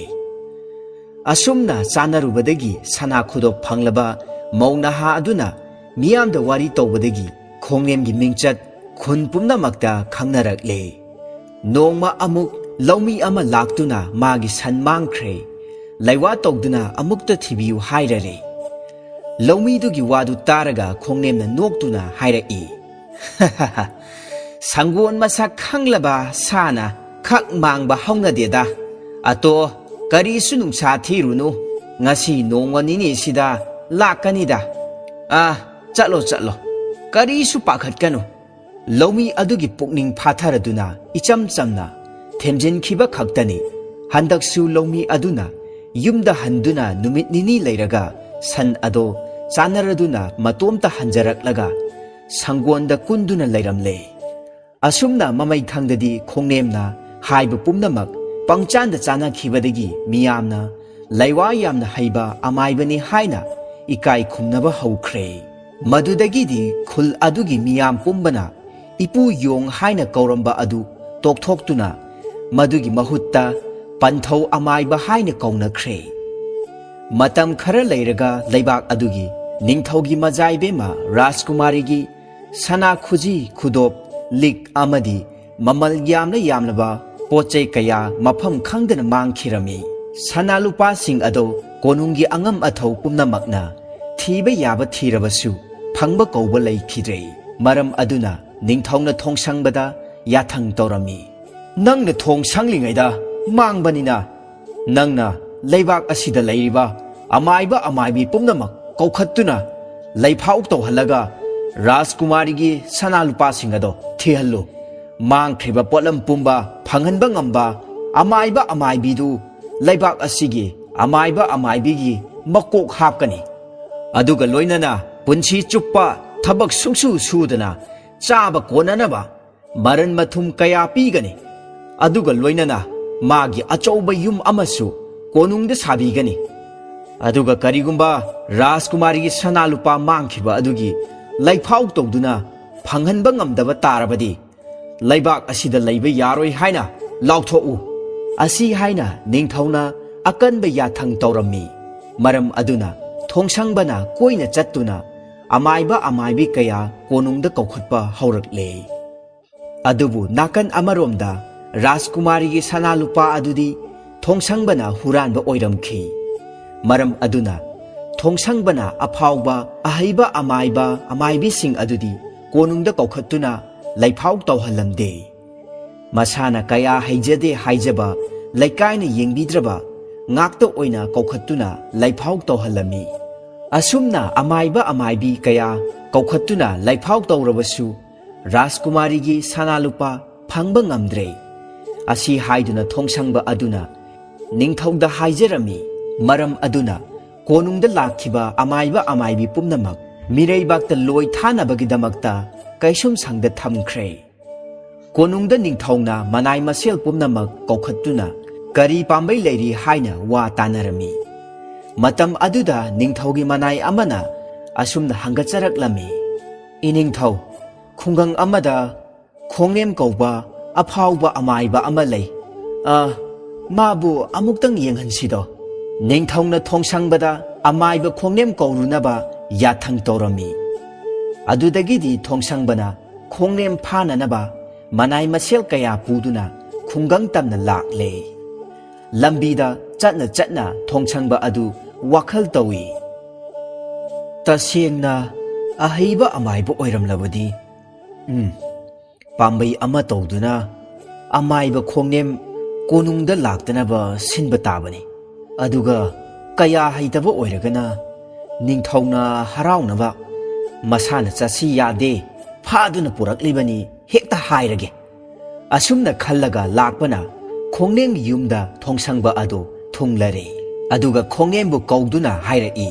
ꯑꯁꯨꯝꯅ ꯆꯥꯅꯔꯨꯕꯗꯒꯤ ꯁꯅꯥ ꯈꯨꯗꯣꯞ ꯐꯪꯂꯕ ꯃꯧ ꯅꯍꯥ ꯑꯗꯨꯅ ꯃꯤꯌꯥꯝꯗ ꯋꯥꯔꯤ ꯇꯧꯕꯗꯒꯤ ꯈꯣꯡꯅꯦꯝꯒꯤ ꯃꯤꯡꯆꯠ ꯈꯨꯟ ꯄꯨꯝꯅꯃꯛꯇ ꯈꯪꯅꯔꯛꯂꯦ꯫ ꯅꯣꯡꯃ ꯑꯃꯨꯛ ꯂꯧꯃꯤ ꯑꯃ ꯂꯥꯛꯇꯨꯅ ꯃꯥꯒꯤ ꯁꯟ ꯃꯥꯡꯈ꯭ꯔꯦ, ꯂꯩꯋꯥ ꯇꯧꯗꯨꯅ ꯑꯃꯨꯛꯇ ꯊꯤꯕꯤꯌꯨ ꯍꯥꯏꯔꯔꯦ꯫ ꯂꯧꯃꯤꯗꯨꯒꯤ ꯋꯥꯗꯨ ꯇꯥꯔꯒ ꯈꯣꯡꯅꯦꯝꯅ ꯅꯣꯛꯇꯨꯅ ꯍꯥꯏꯔꯛꯏ, "ꯁꯪꯒꯣꯟ ꯃꯁꯛ ꯈꯪꯂꯕ ꯁꯥꯅ ꯈꯛ ꯃꯥꯡꯕ ꯍꯧꯅꯗꯦꯗ꯫ ꯑꯇꯣ, ꯀꯔꯤꯁꯨ ꯅꯨꯡꯁꯥ ꯊꯤꯔꯨꯅꯨ, ꯉꯁꯤ ꯅꯣꯡꯃ ꯅꯤꯅꯤꯁꯤꯗ ꯂꯥꯛꯀꯅꯤꯗ꯫ ꯆꯠꯂꯣ ꯆꯠꯂꯣ, ꯀꯔꯤꯁꯨ ꯄꯥꯈꯠꯀꯅꯨ." ꯂꯧꯃꯤ ꯑꯗꯨꯒꯤ ꯄꯨꯛꯅꯤꯡ ꯐꯥꯊꯔꯗꯨꯅ ꯏꯆꯝ ꯆꯝꯅ ꯊꯦꯝꯖꯤꯟꯈꯤꯕ ꯈꯛꯇꯅꯤ꯫ ꯍꯟꯗꯛꯁꯨ ꯂꯧꯃꯤ ꯑꯗꯨꯅ ꯌꯨꯝꯗ ꯍꯟꯗꯨꯅ ꯅꯨꯃꯤꯠ ꯅꯤꯅꯤ ꯂꯩꯔꯒ ꯁꯟ ꯑꯗꯣ ꯆꯥꯅꯔꯗꯨꯅ ꯃꯇꯣꯝꯇ ꯍꯟꯖꯔꯛꯂꯒ ꯁꯪꯒꯣꯟꯗ ꯀꯨꯟꯗꯨꯅ ꯂꯩꯔꯝꯂꯦ꯫ ꯑꯁꯨꯝꯅ ꯃꯃꯩꯊꯪꯗꯗꯤ ꯈꯣꯡꯅꯦꯝꯅ ꯍꯥꯏꯕ ꯄꯨꯝꯅꯃꯛ ꯄꯪꯆꯥꯟꯗ ꯆꯥꯅꯈꯤꯕꯗꯒꯤ ꯃꯤꯌꯥꯝꯅ ꯂꯩꯋꯥ ꯌꯥꯝꯅ ꯍꯩꯕ ꯑꯃꯥꯏꯕꯅꯤ ꯍꯥꯏꯅ ꯏꯀꯥꯏ ꯈꯨꯝꯅꯕ ꯍꯧꯈ꯭ꯔꯦ꯫ ꯃꯗꯨꯗꯒꯤꯗꯤ ꯈꯨꯜ ꯑꯗꯨꯒꯤ ꯃꯤꯌꯥꯝ ꯄꯨꯝꯕꯅ ꯏꯄꯨꯌꯣꯡ ꯍꯥꯏꯅ ꯀꯧꯔꯝꯕ ꯑꯗꯨ ꯇꯣꯛꯊꯣꯛꯇꯨꯅ ꯃꯗꯨꯒꯤ ꯃꯍꯨꯠꯇ ꯄꯟꯊꯧ ꯑꯃꯥꯏꯕ ꯍꯥꯏꯅ ꯀꯧꯅꯈ꯭ꯔꯦ꯫ ꯃꯇꯝ ꯈꯔ ꯂꯩꯔꯒ ꯂꯩꯕꯥꯛ ꯑꯗꯨꯒꯤ ꯅꯤꯡꯊꯧꯒꯤ ꯃꯖꯥꯏꯕꯦꯝꯃ ꯔꯥꯖꯀꯨꯃꯥꯔꯤꯒꯤ ꯁꯅꯥ ꯈꯨꯖꯤ ꯈꯨꯗꯣꯞ ꯂꯤꯛ ꯑꯃꯗꯤ ꯃꯃꯜ ꯌꯥꯝꯂꯕ ꯄꯣꯠꯆꯩ ꯀꯌꯥ ꯃꯐꯝ ꯈꯪꯗꯅ ꯃꯥꯡꯈꯤꯔꯝꯃꯤ꯫ ꯁꯅꯥ ꯂꯨꯄꯥꯁꯤꯡ ꯑꯗꯣ ꯀꯣꯅꯨꯡꯒꯤ ꯑꯉꯝ ꯑꯊꯧ ꯄꯨꯝꯅꯃꯛꯅ ꯊꯤꯕ ꯌꯥꯕ ꯊꯤꯔꯕꯁꯨ ꯐꯪꯕ ꯀꯧꯕ ꯂꯩꯈꯤꯗ꯭ꯔꯦ꯫ ꯃꯔꯝ ꯑꯗꯨꯅ ꯅꯤꯡꯊꯧꯅ ꯊꯣꯡ ꯁꯪꯕꯗ ꯌꯥꯊꯪ ꯇꯧꯔꯝꯃꯤ꯫ ꯅꯪꯅ ꯊꯣꯡ ꯁꯪꯂꯤꯉꯩꯗ ꯃꯥꯡꯕꯅꯤꯅ ꯅꯪꯅ ꯂꯩꯕꯥꯛ ꯑꯁꯤꯗ ꯂꯩꯔꯤꯕ ꯑꯃꯥꯏꯕ ꯑꯃꯥꯏꯕꯤ ꯄꯨꯝꯅꯃꯛ ꯀꯧꯈꯠꯇꯨꯅ ꯂꯩꯐꯥꯎ ꯇꯧꯍꯜꯂꯒ ꯔꯥꯖꯀꯨꯃꯥꯔꯤꯒꯤ ꯁꯅꯥ ꯂꯨꯄꯥꯁꯤꯡ ꯑꯗꯣ ꯊꯤꯍꯜꯂꯨ꯫ ꯃꯥꯡꯈ꯭ꯔꯤꯕ ꯄꯣꯠꯂꯝ ꯄꯨꯝꯕ ꯐꯪꯍꯟꯕ ꯉꯝꯕ ꯑꯃꯥꯏꯕ ꯑꯃꯥꯏꯕꯤꯗꯨ ꯂꯩꯕꯥꯛ ꯑꯁꯤꯒꯤ ꯑꯃꯥꯏꯕ ꯑꯃꯥꯏꯕꯤꯒꯤ ꯃꯀꯣꯛ ꯍꯥꯞꯀꯅꯤ꯫ ꯑꯗꯨꯒ ꯂꯣꯏꯅꯅ ꯄꯨꯟꯁꯤ ꯆꯨꯞꯄ ꯊꯕꯛ ꯁꯨꯡꯁꯨ ꯁꯨꯗꯅ ꯆꯥꯕ ꯀꯣꯟꯅꯅꯕ ꯃꯔꯟ ꯃꯊꯨꯝ ꯀꯌꯥ ꯄꯤꯒꯅꯤ꯫ ꯑꯗꯨꯒ ꯂꯣꯏꯅꯅ ꯃꯥꯒꯤ ꯑꯆꯧꯕ ꯌꯨꯝ ꯑꯃꯁꯨ ꯀꯣꯅꯨꯡꯗ ꯁꯥꯕꯤꯒꯅꯤ꯫ ꯑꯗꯨꯒ ꯀꯔꯤꯒꯨꯝꯕ ꯔꯥꯖꯀꯨꯃꯥꯔꯤꯒꯤ ꯁꯅꯥ ꯂꯨꯄꯥ ꯃꯥꯡꯈꯤꯕ ꯑꯗꯨꯒꯤ ꯂꯩꯐꯥꯎ ꯇꯧꯗꯨꯅ ꯐꯪꯍꯟꯕ ꯉꯝꯗꯕ ꯇꯥꯔꯕꯗꯤ ꯂꯩꯕꯥꯛ ꯑꯁꯤꯗ ꯂꯩꯕ ꯌꯥꯔꯣꯏ ꯍꯥꯏꯅ ꯂꯥꯎꯊꯣꯛꯎ꯫ ꯑꯁꯤ ꯍꯥꯏꯅ ꯅꯤꯡꯊꯧꯅ ꯑꯀꯟꯕ ꯌꯥꯊꯪ ꯇꯧꯔꯝꯃꯤ꯫ ꯃꯔꯝ ꯑꯗꯨꯅ ꯊꯣꯡꯁꯪꯕꯅ ꯀꯣꯏꯅ ꯆꯠꯇꯨꯅ ꯑꯃꯥꯏꯕ ꯑꯃꯥꯏꯕꯤ ꯀꯌꯥ ꯀꯣꯅꯨꯡꯗ ꯀꯧꯈꯠꯄ ꯍꯧꯔꯛꯂꯦ꯫ ꯑꯗꯨꯕꯨ ꯅꯥꯀꯟ ꯑꯃꯔꯣꯝꯗ ꯔꯥꯖꯀꯨꯃꯥꯔꯤꯒꯤ ꯁꯅꯥ ꯂꯨꯄꯥ ꯑꯗꯨꯗꯤ ꯊꯣꯡꯁꯪꯕꯅ ꯍꯨꯔꯥꯟꯕ ꯑꯣꯏꯔꯝꯈꯤ꯫ ꯃꯔꯝ ꯑꯗꯨꯅ ꯊꯣꯡꯁꯪꯕꯅ ꯑꯐꯥꯎꯕ ꯑꯍꯩꯕ ꯑꯃꯥꯏꯕ ꯑꯃꯥꯏꯕꯤꯁꯤꯡ ꯑꯗꯨꯗꯤ ꯀꯣꯅꯨꯡꯗ ꯀꯧꯈꯠꯇꯨꯅ ꯂꯩꯐꯥꯎ ꯇꯧꯍꯜꯂꯝꯗꯦ꯫ ꯃꯁꯥꯅ ꯀꯌꯥ ꯍꯩꯖꯗꯦ ꯍꯥꯏꯖꯕ ꯂꯩꯀꯥꯏꯅ ꯌꯦꯡꯕꯤꯗ꯭ꯔꯕ ꯉꯥꯛꯇ ꯑꯣꯏꯅ ꯀꯧꯈꯠꯇꯨꯅ ꯂꯩꯐꯥꯎ ꯇꯧꯍꯜꯂꯝꯃꯤ꯫ ꯑꯁꯨꯝꯅ ꯑꯃꯥꯏꯕ ꯑꯃꯥꯏꯕꯤ ꯀꯌꯥ ꯀꯧꯈꯠꯇꯨꯅ ꯂꯩꯐꯥꯎ ꯇꯧꯔꯕꯁꯨ ꯔꯥꯖꯀꯨꯃꯥꯔꯤꯒꯤ ꯁꯅꯥ ꯂꯨꯄꯥ ꯐꯪꯕ ꯉꯝꯗ꯭ꯔꯦ꯫ ꯑꯁꯤ ꯍꯥꯏꯗꯨꯅ ꯊꯣꯡꯁꯪꯕ ꯑꯗꯨꯅ ꯅꯤꯡꯊꯧꯗ ꯍꯥꯏꯖꯔꯝꯃꯤ꯫ ꯃꯔꯝ ꯑꯗꯨꯅ ꯀꯣꯅꯨꯡꯗ ꯂꯥꯛꯈꯤꯕ ꯑꯃꯥꯏꯕ ꯑꯃꯥꯏꯕꯤ ꯄꯨꯝꯅꯃꯛ ꯃꯤꯔꯩꯕꯥꯛꯇ ꯂꯣꯏ ꯊꯥꯅꯕꯒꯤꯗꯃꯛꯇ ꯀꯩꯁꯨꯝꯁꯪꯗ ꯊꯝꯈ꯭ꯔꯦ꯫ ꯀꯣꯅꯨꯡꯗ ꯅꯤꯡꯊꯧꯅ ꯃꯅꯥꯏ ꯃꯁꯦꯜ ꯄꯨꯝꯅꯃꯛ ꯀꯧꯈꯠꯇꯨꯅ ꯀꯔꯤ ꯄꯥꯝꯕꯩ ꯂꯩꯔꯤ ꯍꯥꯏꯅ ꯋꯥ ꯇꯥꯅꯔꯝꯃꯤ꯫ ꯃꯇꯝ ꯑꯗꯨꯗ ꯅꯤꯡꯊꯧꯒꯤ ꯃꯅꯥꯏ ꯑꯃꯅ ꯑꯁꯨꯝꯅ ꯍꯪꯒꯠꯆꯔꯛꯂꯝꯃꯤ꯫ ꯏꯅꯤꯡꯊꯧ, ꯈꯨꯡꯒꯪ ꯑꯃꯗ ꯈꯣꯡꯅꯦꯝ ꯀꯧꯕ ꯑꯐꯥꯎꯕ ꯑꯃꯥꯏꯕ ꯑꯃ ꯂꯩ꯫ ꯃꯥꯕꯨ ꯑꯃꯨꯛꯇꯪ ꯌꯦꯡꯍꯟꯁꯤꯗꯣ꯫ ꯅꯤꯡꯊꯧꯅ ꯊꯣꯡꯁꯪꯕꯗ ꯑꯃꯥꯏꯕ ꯈꯣꯡꯅꯦꯝ ꯀꯧꯔꯨꯅꯕ ꯌꯥꯊꯪ ꯇꯧꯔꯝꯃꯤ꯫ ꯑꯗꯨꯗꯒꯤꯗꯤ ꯊꯣꯡꯁꯪꯕꯅ ꯈꯣꯡꯅꯦꯝ ꯐꯥꯅꯅꯕ ꯃꯅꯥꯏ ꯃꯁꯦꯜ ꯀꯌꯥ ꯄꯨꯗꯨꯅ ꯈꯨꯡꯒꯪ ꯇꯝꯅ ꯂꯥꯛꯂꯦ꯫ ꯂꯝꯕꯤꯗ ꯆꯠꯅ ꯆꯠꯅ ꯊꯣꯡꯁꯪꯕ ꯑꯗꯨ ꯋꯥꯈꯜ ꯇꯧꯏ꯫ ꯇꯁꯦꯡꯅ ꯑꯍꯩꯕ ꯑꯃꯥꯏꯕ ꯑꯣꯏꯔꯝꯂꯕꯗꯤ ꯄꯥꯝꯕꯩ ꯑꯃ ꯇꯧꯗꯨꯅ ꯑꯃꯥꯏꯕ ꯈꯣꯡꯅꯦꯝ ꯀꯣꯅꯨꯡꯗ ꯂꯥꯛꯇꯅꯕ ꯁꯤꯟꯕ ꯇꯥꯕꯅꯤ꯫ ꯑꯗꯨꯒ ꯀꯌꯥ ꯍꯩꯇꯕ ꯑꯣꯏꯔꯒꯅ ꯅꯤꯡꯊꯧꯅ ꯍꯔꯥꯎꯅꯕ ꯃꯁꯥꯅ ꯆꯠꯁꯤ ꯌꯥꯗꯦ ꯐꯥꯗꯨꯅ ꯄꯨꯔꯛꯂꯤꯕꯅꯤ ꯍꯦꯛꯇ ꯍꯥꯏꯔꯒꯦ꯫ ꯑꯁꯨꯝꯅ ꯈꯜꯂꯒ ꯂꯥꯛꯄꯅ ꯈꯣꯡꯅꯦꯝꯒꯤ ꯌꯨꯝꯗ ꯊꯣꯡꯁꯪꯕ ꯑꯗꯨ ꯊꯨꯡꯂꯔꯦ꯫ ꯑꯗꯨꯒ ꯈꯣꯡꯅꯦꯝꯕꯨ ꯀꯧꯗꯨꯅ ꯍꯥꯏꯔꯛꯏ꯫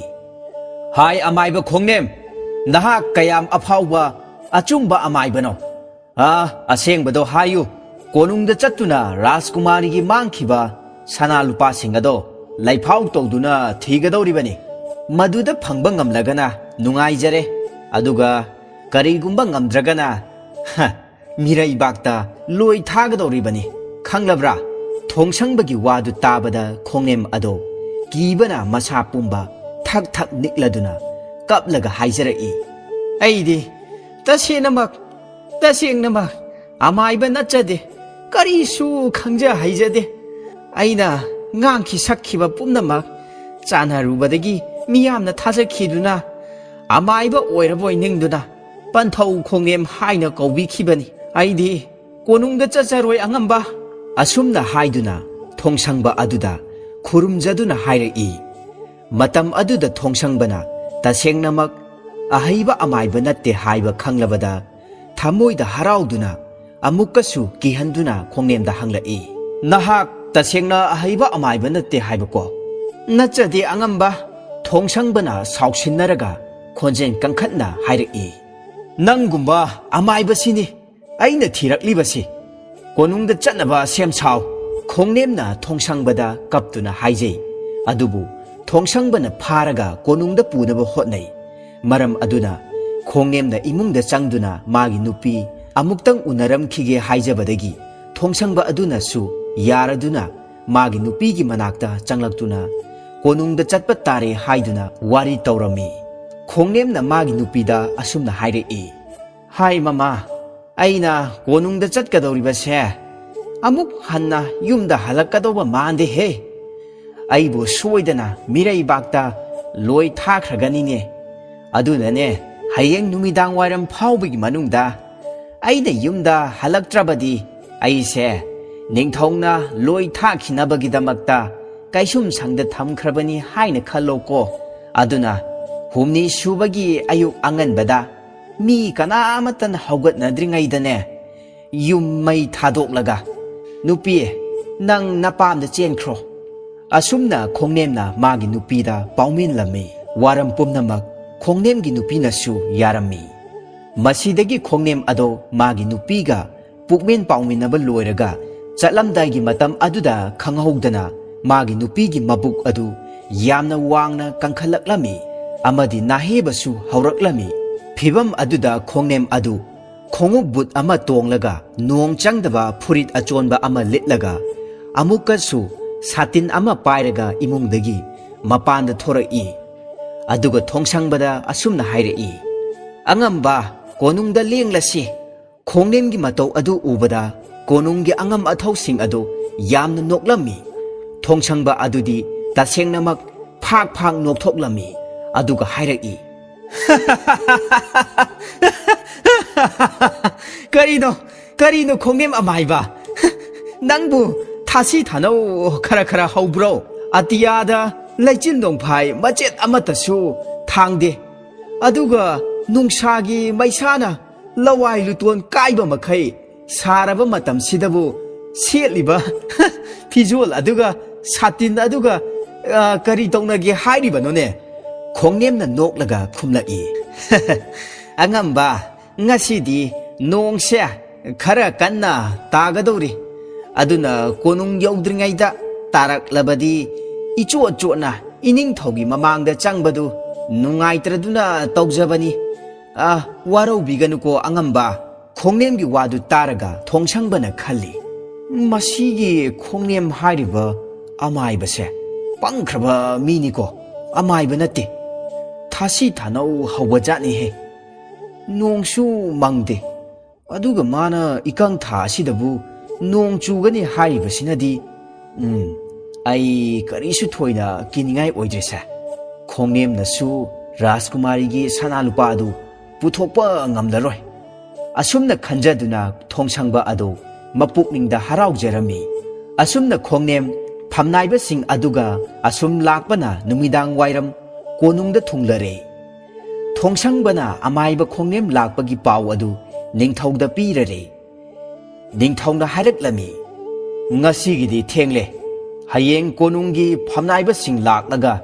ꯍꯥꯏ ꯑꯃꯥꯏꯕ ꯈꯣꯡꯅꯦꯝ, ꯅꯍꯥꯛ ꯀꯌꯥꯝ ꯑꯐꯥꯎꯕ ꯑꯆꯨꯝꯕ ꯑꯃꯥꯏꯕꯅꯣ? ꯑꯁꯦꯡꯕꯗꯣ ꯍꯥꯏꯌꯨ꯫ ꯀꯣꯅꯨꯡꯗ ꯆꯠꯇꯨꯅ ꯔꯥꯖꯀꯨꯃꯥꯔꯤꯒꯤ ꯃꯥꯡꯈꯤꯕ ꯁꯅꯥ ꯂꯨꯄꯥꯁꯤꯡ ꯑꯗꯣ ꯂꯩꯐꯥꯎ ꯇꯧꯗꯨꯅ ꯊꯤꯒꯗꯧꯔꯤꯕꯅꯤ꯫ ꯃꯗꯨꯗ ꯐꯪꯕ ꯉꯝꯂꯒꯅ ꯅꯨꯡꯉꯥꯏꯖꯔꯦ, ꯑꯗꯨꯒ ꯀꯔꯤꯒꯨꯝꯕ ꯉꯝꯗ꯭ꯔꯒꯅ ꯃꯤꯔꯩꯕꯥꯛꯇ ꯂꯣꯏ ꯊꯥꯒꯗꯧꯔꯤꯕꯅꯤ, ꯈꯪꯂꯕ꯭ꯔꯥ? ꯊꯣꯡꯁꯪꯕꯒꯤ ꯋꯥꯗꯨ ꯇꯥꯕꯗ ꯈꯣꯡꯅꯦꯝ ꯑꯗꯣ ꯀꯤꯕꯅ ꯃꯁꯥ ꯄꯨꯝꯕ ꯊꯛ ꯊꯛ ꯅꯤꯛꯂꯗꯨꯅ ꯀꯞꯂꯒ ꯍꯥꯏꯖꯔꯛꯏ꯫ ꯑꯩꯗꯤ ꯇꯁꯦꯡꯅꯃꯛ ꯑꯃꯥꯏꯕ ꯅꯠꯆꯗꯦ, ꯀꯔꯤꯁꯨ ꯈꯪꯖ ꯍꯩꯖꯗꯦ꯫ ꯑꯩꯅ ꯉꯥꯡꯈꯤ ꯁꯛꯈꯤꯕ ꯄꯨꯝꯅꯃꯛ ꯆꯥꯅꯔꯨꯕꯗꯒꯤ ꯃꯤꯌꯥꯝꯅ ꯊꯥꯖꯈꯤꯗꯨꯅ ꯑꯃꯥꯏꯕ ꯑꯣꯏꯔꯕꯣꯏ ꯅꯤꯡꯗꯨꯅ ꯄꯟꯊꯧ ꯈꯣꯡꯅꯦꯝ ꯍꯥꯏꯅ ꯀꯧꯕꯤꯈꯤꯕꯅꯤ꯫ ꯑꯩꯗꯤ ꯀꯣꯅꯨꯡꯗ ꯆꯠꯆꯔꯣꯏ ꯑꯉꯝꯕ꯫ ꯑꯁꯨꯝꯅ ꯍꯥꯏꯗꯨꯅ ꯊꯣꯡꯁꯪꯕ ꯑꯗꯨꯗ ꯈꯨꯔꯨꯝꯖꯗꯨꯅ ꯍꯥꯏꯔꯛꯏ꯫ ꯃꯇꯝ ꯑꯗꯨꯗ ꯊꯣꯡꯁꯪꯕꯅ ꯇꯁꯦꯡꯅꯃꯛ ꯑꯍꯩꯕ ꯑꯃꯥꯏꯕ ꯅꯠꯇꯦ ꯍꯥꯏꯕ ꯈꯪꯂꯕꯗ ꯊꯃꯣꯏꯗ ꯍꯔꯥꯎꯗꯨꯅ ꯑꯃꯨꯛꯀꯁꯨ ꯀꯤꯍꯟꯗꯨꯅ ꯈꯣꯡꯅꯦꯝꯗ ꯍꯪꯂꯛꯏ꯫ ꯅꯍꯥꯛ ꯇꯁꯦꯡꯅ ꯑꯍꯩꯕ ꯑꯃꯥꯏꯕ ꯅꯠꯇꯦ ꯍꯥꯏꯕꯀꯣ? ꯅꯠꯆꯗꯦ ꯑꯉꯝꯕ꯫ ꯊꯣꯡꯁꯪꯕꯅ ꯁꯥꯎꯁꯤꯟꯅꯔꯒ ꯈꯣꯟꯖꯦꯜ ꯀꯟꯈꯠꯅ ꯍꯥꯏꯔꯛꯏ꯫ ꯅꯪꯒꯨꯝꯕ ꯑꯃꯥꯏꯕꯁꯤꯅꯤ ꯑꯩꯅ ꯊꯤꯔꯛꯂꯤꯕꯁꯤ꯫ ꯀꯣꯅꯨꯡꯗ ꯆꯠꯅꯕ ꯁꯦꯝ ꯁꯥꯎ꯫ ꯈꯣꯡꯅꯦꯝꯅ ꯊꯣꯡꯁꯪꯕꯗ ꯀꯞꯇꯨꯅ ꯍꯥꯏꯖꯩ꯫ ꯑꯗꯨꯕꯨ ꯊꯣꯡꯁꯪꯕꯅ ꯐꯥꯔꯒ ꯀꯣꯅꯨꯡꯗ ꯄꯨꯅꯕ ꯍꯣꯠꯅꯩ꯫ ꯃꯔꯝ ꯑꯗꯨꯅ ꯈꯣꯡꯅꯦꯝꯅ ꯏꯃꯨꯡꯗ ꯆꯪꯗꯨꯅ ꯃꯥꯒꯤ ꯅꯨꯄꯤ ꯑꯃꯨꯛꯇꯪ ꯎꯅꯔꯝꯈꯤꯒꯦ ꯍꯥꯏꯖꯕꯗꯒꯤ ꯊꯣꯡꯁꯪꯕ ꯑꯗꯨꯅꯁꯨ ꯌꯥꯔꯗꯨꯅ ꯃꯥꯒꯤ ꯅꯨꯄꯤꯒꯤ ꯃꯅꯥꯛꯇ ꯆꯪꯂꯛꯇꯨꯅ ꯀꯣꯅꯨꯡꯗ ꯆꯠꯄ ꯇꯥꯔꯦ ꯍꯥꯏꯗꯨꯅ ꯋꯥꯔꯤ ꯇꯧꯔꯝꯃꯤ꯫ ꯈꯣꯡꯅꯦꯝꯅ ꯃꯥꯒꯤ ꯅꯨꯄꯤꯗ ꯑꯁꯨꯝꯅ ꯍꯥꯏꯔꯛꯏ꯫ ꯍꯥꯏ ꯃꯃꯥ, ꯑꯩꯅ ꯀꯣꯅꯨꯡꯗ ꯆꯠꯀꯗꯧꯔꯤꯕꯁꯦ amuk hanna yumda halakkadoba mande he aibu soidana mirai bakta loi thakhragani adunane hayeng numidang wairam phawbigi manungda aida yumda halaktrabadi aise ningthongna loi thakhinabagi-damakta kaisum sangda thamkhrabani haina khalloko aduna humni subagi ayuk anganbada mi kanamatan haugatnadringaidane yum mai thadoklaga nupi nang napamda chenkhro asumna khongnemna magi nupida pauminlami waram pumnamak khongnemgi nupinasu yarami masidagi khongnem ado magi nupiga pukmen pauminaba loiraga chatlamdaigi matam aduda khanghaudana magi nupigi mabuk adu yamna wangna kankhallaklami amadi nahebasu hauraklami phibam aduda khongnem adu khongu but ama tonglaga nong changdaba phurit achonba ama litlaga amukasu satin ama pairaga imungdagi mapanda thorai aduga thongsangbada asumna hairei angamba konungda lenglasi khongnemgi matau adu ubada konunggi angam athausing adu yamna noklami thongsangba adudi tasengnamak phak phak nokthoklami aduga hairei karino khongnem amaiba nangbu thasi thanau khara khara haubro atiyada laichil nongphai machet amatasu thangde aduga nungsagi maisana lawai luton kaiba makhai saraba matam sidabu setliba fizol aduga satin aduga kari tongnagi hairiba none khongnemna noklaga khumlai angamba ngasidi nongse khara kanna tagadori aduna konung yaudringaida taraklabadi icho chona ining thogi mamangda changbadu nungaitraduna tawjabani warau biganuko angamba khongnemgi wadu taraga thongsangbana khalli masigi khongnem hairiba amaibase pangkhraba miniko amaiba nate thasi thanau hawajani he nongsu mangde aduga mana ikang tha asidabu nong chugani haibasinadi ai karisu thoina kiningai oidresa khongnem nasu rajkumari gi sanalupa adu puthokpa ngamlaroi asumna khanjaduna thongsangba adu mapukningda haraujjarami asumna khongnem phamnaiba sing aduga asum lakpana numidang wairam konungda thunglare thongsangbana amaiba khongnem lakpagi paw adu ningthauda pirare ningthauna haraklami ngasigidi thengle hayeng konunggi phamnaiba sing laklaga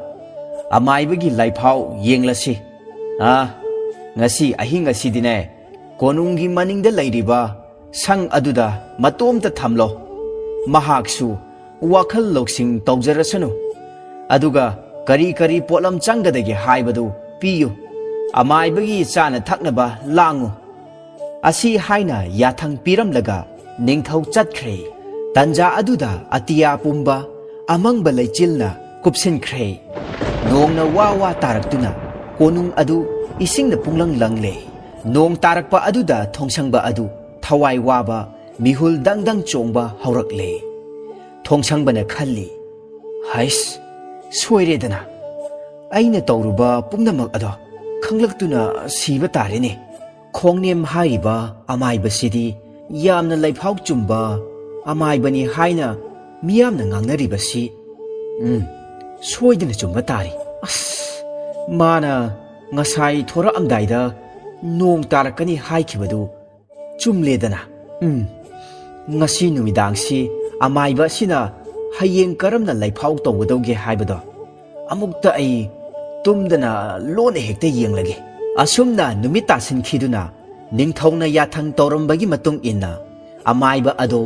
amaibagi laifau yenglasi ngasi ahing asidine konunggi maningda lairiba sang aduda matomta thamlo mahaksu wakhal loksing tawjarasanu aduga kari kari polam changadagi haibadu piyu amaibagi chana thaknaba langu asi haina yathang piramlaga ningthau chatkhre tanja aduda atiya pumba amangba laichilna kupsinkhre nongna wa taraktuna konung adu isingna punglang langle nong tarakpa aduda thongsangba adu thawai waba mihul dangdang chongba haurakle thongsangbana khalli hais soiredana aina tawruba pumnamak ado khanglaktuna siba tarene khongnem haiba amaiba sidi yamna laifau chumba amaibani haina miyamna ngangnariba si soidana chumba tari mana ngasai thora amdaida nong tarakani haikibadu chumledana ngasi numidangsi amaiba sina hayeng karamna laifau tawgadawge haibado amukta ai tumdana lona hekta yenglage asumna numit tasinkhiduna ningthongna yathang tawrambagi matung inna amaiba ado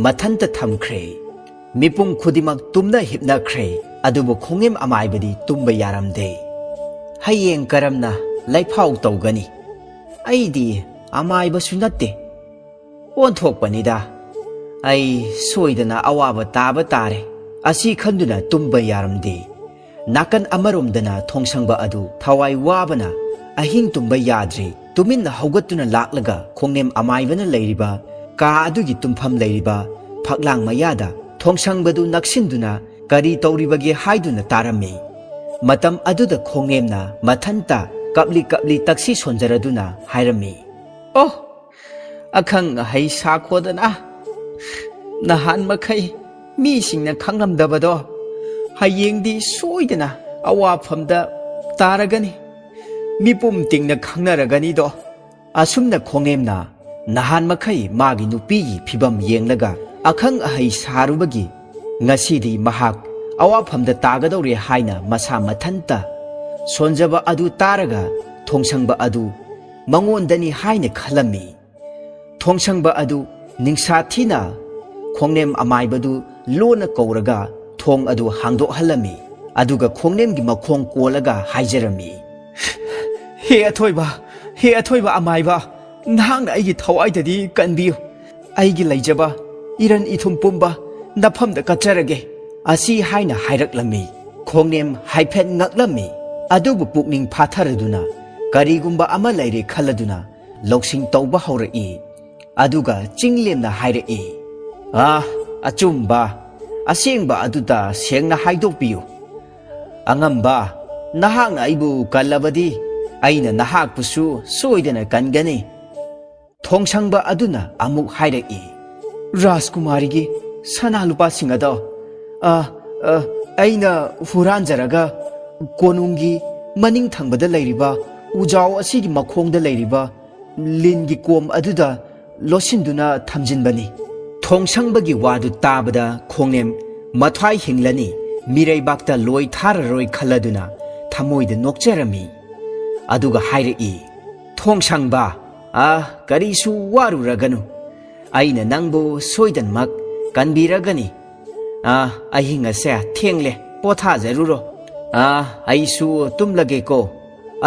mathanta thamkhre mipum khudimak tumna hipnakhre adubu khongem amaibadi tumba yaramde hayeng karamna laifau tawgani aidi amaiba sunatte onthokpanida ai soidana awaba taba tare asi khanduna tumba yaramde nakan amaromdana thongsangba adu thawai wabana ahing tumba yadre tuminna haugatuna laklaga khongnem amaibana leiriba ka adugi tumpham leiriba ꯐꯛꯂꯥꯡ ꯃꯌꯥꯗ ꯊꯣꯡꯁꯪꯕꯗꯨ ꯅꯛꯁꯤꯟꯗꯨꯅ ꯀꯔꯤ ꯇꯧꯔꯤꯕꯒꯦ ꯍꯥꯏꯗꯨꯅ ꯇꯥꯔꯝꯃꯤ꯫ ꯃꯇꯝ ꯑꯗꯨꯗ ꯈꯣꯡꯅꯦꯝꯅ ꯃꯊꯟꯇ ꯀꯞꯂꯤ ꯀꯞꯂꯤ ꯇꯛꯁꯤ ꯁꯣꯟꯖꯔꯗꯨꯅ ꯍꯥꯏꯔꯝꯃꯤ, "ꯑꯣ, ꯑꯈꯪ ꯑꯍꯩ ꯁꯥꯈꯣꯗꯅ ꯅꯍꯥꯟ ꯃꯈꯩ ꯃꯤꯁꯤꯡꯅ ꯈꯪꯂꯝꯗꯕꯗꯣ ꯍꯌꯦꯡꯗꯤ ꯁꯣꯏꯗꯅ ꯑꯋꯥꯐꯝꯗ ꯇꯥꯔꯒꯅꯤ, ꯃꯤꯄꯨꯝ ꯇꯤꯡꯅ ꯈꯪꯅꯔꯒꯅꯤꯗꯣ." ꯑꯁꯨꯝꯅ ꯈꯣꯡꯅꯦꯝꯅ ꯅꯍꯥꯟ ꯃꯈꯩ ꯃꯥꯒꯤ ꯅꯨꯄꯤꯒꯤ ꯐꯤꯕꯝ ꯌꯦꯡꯂꯒ ꯑꯈꯪ ꯑꯍꯩ ꯁꯥꯔꯨꯕꯒꯤ ꯉꯁꯤꯗꯤ ꯃꯍꯥꯛ ꯑꯋꯥꯐꯝꯗ ꯇꯥꯒꯗꯧꯔꯦ ꯍꯥꯏꯅ ꯃꯁꯥ ꯃꯊꯟꯇ ꯁꯣꯟꯖꯕ ꯑꯗꯨ ꯇꯥꯔꯒ ꯊꯣꯡꯁꯪꯕ ꯑꯗꯨ ꯃꯉꯣꯟꯗꯅꯤ ꯍꯥꯏꯅ ꯈꯜꯂꯝꯃꯤ꯫ ꯊꯣꯡꯁꯪꯕ ꯑꯗꯨ ꯅꯤꯡꯁꯥ ꯊꯤꯅ ꯈꯣꯡꯅꯦꯝ ꯑꯃꯥꯏꯕꯗꯨ ꯂꯣꯟꯅ ꯀꯧꯔꯒ ꯊꯣꯡ ꯑꯗꯨ ꯍꯥꯡꯗꯣꯛꯍꯜꯂꯝꯃꯤ꯫ ꯑꯗꯨꯒ ꯈꯣꯡꯅꯦꯝꯒꯤ ꯃꯈꯣꯡ ꯀꯣꯜꯂꯒ ꯍꯥꯏꯖꯔꯝꯃꯤ, "ꯍꯦ ꯑꯊꯣꯏꯕ, ꯍꯦ ꯑꯊꯣꯏꯕ ꯑꯃꯥꯏꯕ, ꯅꯍꯥꯛꯅ ꯑꯩꯒꯤ ꯊꯋꯥꯏꯗꯗꯤ ꯀꯟꯕꯤꯌꯨ, ꯑꯩꯒꯤ ꯂꯩꯖꯕ ꯏꯔꯟ ꯏꯊꯨꯝ ꯄꯨꯝꯕ ꯅꯐꯝꯗ ꯀꯠꯆꯔꯒꯦ." ꯑꯁꯤ ꯍꯥꯏꯅ ꯍꯥꯏꯔꯛꯂꯝꯃꯤ꯫ ꯈꯣꯡꯅꯦꯝ ꯍꯥꯏꯐꯦꯠ ꯉꯛꯂꯝꯃꯤ, ꯑꯗꯨꯕꯨ ꯄꯨꯛꯅꯤꯡ ꯐꯥꯊꯔꯗꯨꯅ ꯀꯔꯤꯒꯨꯝꯕ ꯑꯃ ꯂꯩꯔꯦ ꯈꯜꯂꯗꯨꯅ ꯂꯧꯁꯤꯡ ꯇꯧꯕ ꯍꯧꯔꯛꯏ꯫ ꯑꯗꯨꯒ ꯆꯤꯡꯂꯦꯝꯅ ꯍꯥꯏꯔꯛꯏ, "ꯑꯆꯨꯝꯕ ꯑꯁꯦꯡꯕ ꯑꯗꯨꯗ ꯁꯦꯡꯅ ꯍꯥꯏꯗꯣꯛꯄꯤꯌꯨ꯫ ꯑꯉꯝꯕ, ꯅꯍꯥꯛꯅ ꯑꯩꯕꯨ ꯀꯜꯂꯕꯗꯤ ꯑꯩꯅ ꯅꯍꯥꯛꯄꯨꯁꯨ ꯁꯣꯏꯗꯅ ꯀꯟꯒꯅꯤ." ꯊꯣꯡꯁꯪꯕ ꯑꯗꯨꯅ ꯑꯃꯨꯛ ꯍꯥꯏꯔꯛꯏ, "ꯔꯥꯖꯀꯨꯃꯥꯔꯤꯒꯤ ꯁꯅꯥ ꯂꯨꯄꯥꯁꯤꯡ ꯑꯗꯣ ꯑꯩꯅ ꯍꯨꯔꯥꯟꯖꯔꯒ ꯀꯣꯅꯨꯡꯒꯤ ꯃꯅꯤꯡ ꯊꯪꯕꯗ ꯂꯩꯔꯤꯕ ꯎꯖꯥꯎ ꯑꯁꯤꯒꯤ ꯃꯈꯣꯡꯗ ꯂꯩꯔꯤꯕ ꯂꯤꯟꯒꯤ ꯀꯣꯝ ꯑꯗꯨꯗ ꯂꯣꯠꯁꯤꯟꯗꯨꯅ ꯊꯝꯖꯤꯟꯕꯅꯤ." ꯊꯣꯡꯁꯪꯕꯒꯤ ꯋꯥꯗꯨ ꯇꯥꯕꯗ ꯈꯣꯡꯅꯦꯝ ꯃꯊ꯭ꯋꯥꯏ ꯍꯤꯡꯂꯅꯤ, ꯃꯤꯔꯩꯕꯥꯛꯇ ꯂꯣꯏ ꯊꯥꯔꯔꯣꯏ ꯈꯜꯂꯗꯨꯅ ꯊꯃꯣꯏꯗ ꯅꯣꯛꯆꯔꯝꯃꯤ꯫ ꯑꯗꯨꯒ ꯍꯥꯏꯔꯛꯏ, "ꯊꯣꯡꯁꯪꯕ, ꯀꯔꯤꯁꯨ ꯋꯥꯔꯨꯔꯒꯅꯨ, ꯑꯩꯅ ꯅꯪꯕꯨ ꯁꯣꯏꯗꯅꯃꯛ ꯀꯟꯕꯤꯔꯒꯅꯤ꯫ ꯑꯍꯤꯡ ꯑꯁꯦ ꯊꯦꯡꯂꯦ, ꯄꯣꯊꯥꯖꯔꯨꯔꯣ, ꯑꯩꯁꯨ ꯇꯨꯝꯂꯒꯦꯀꯣ."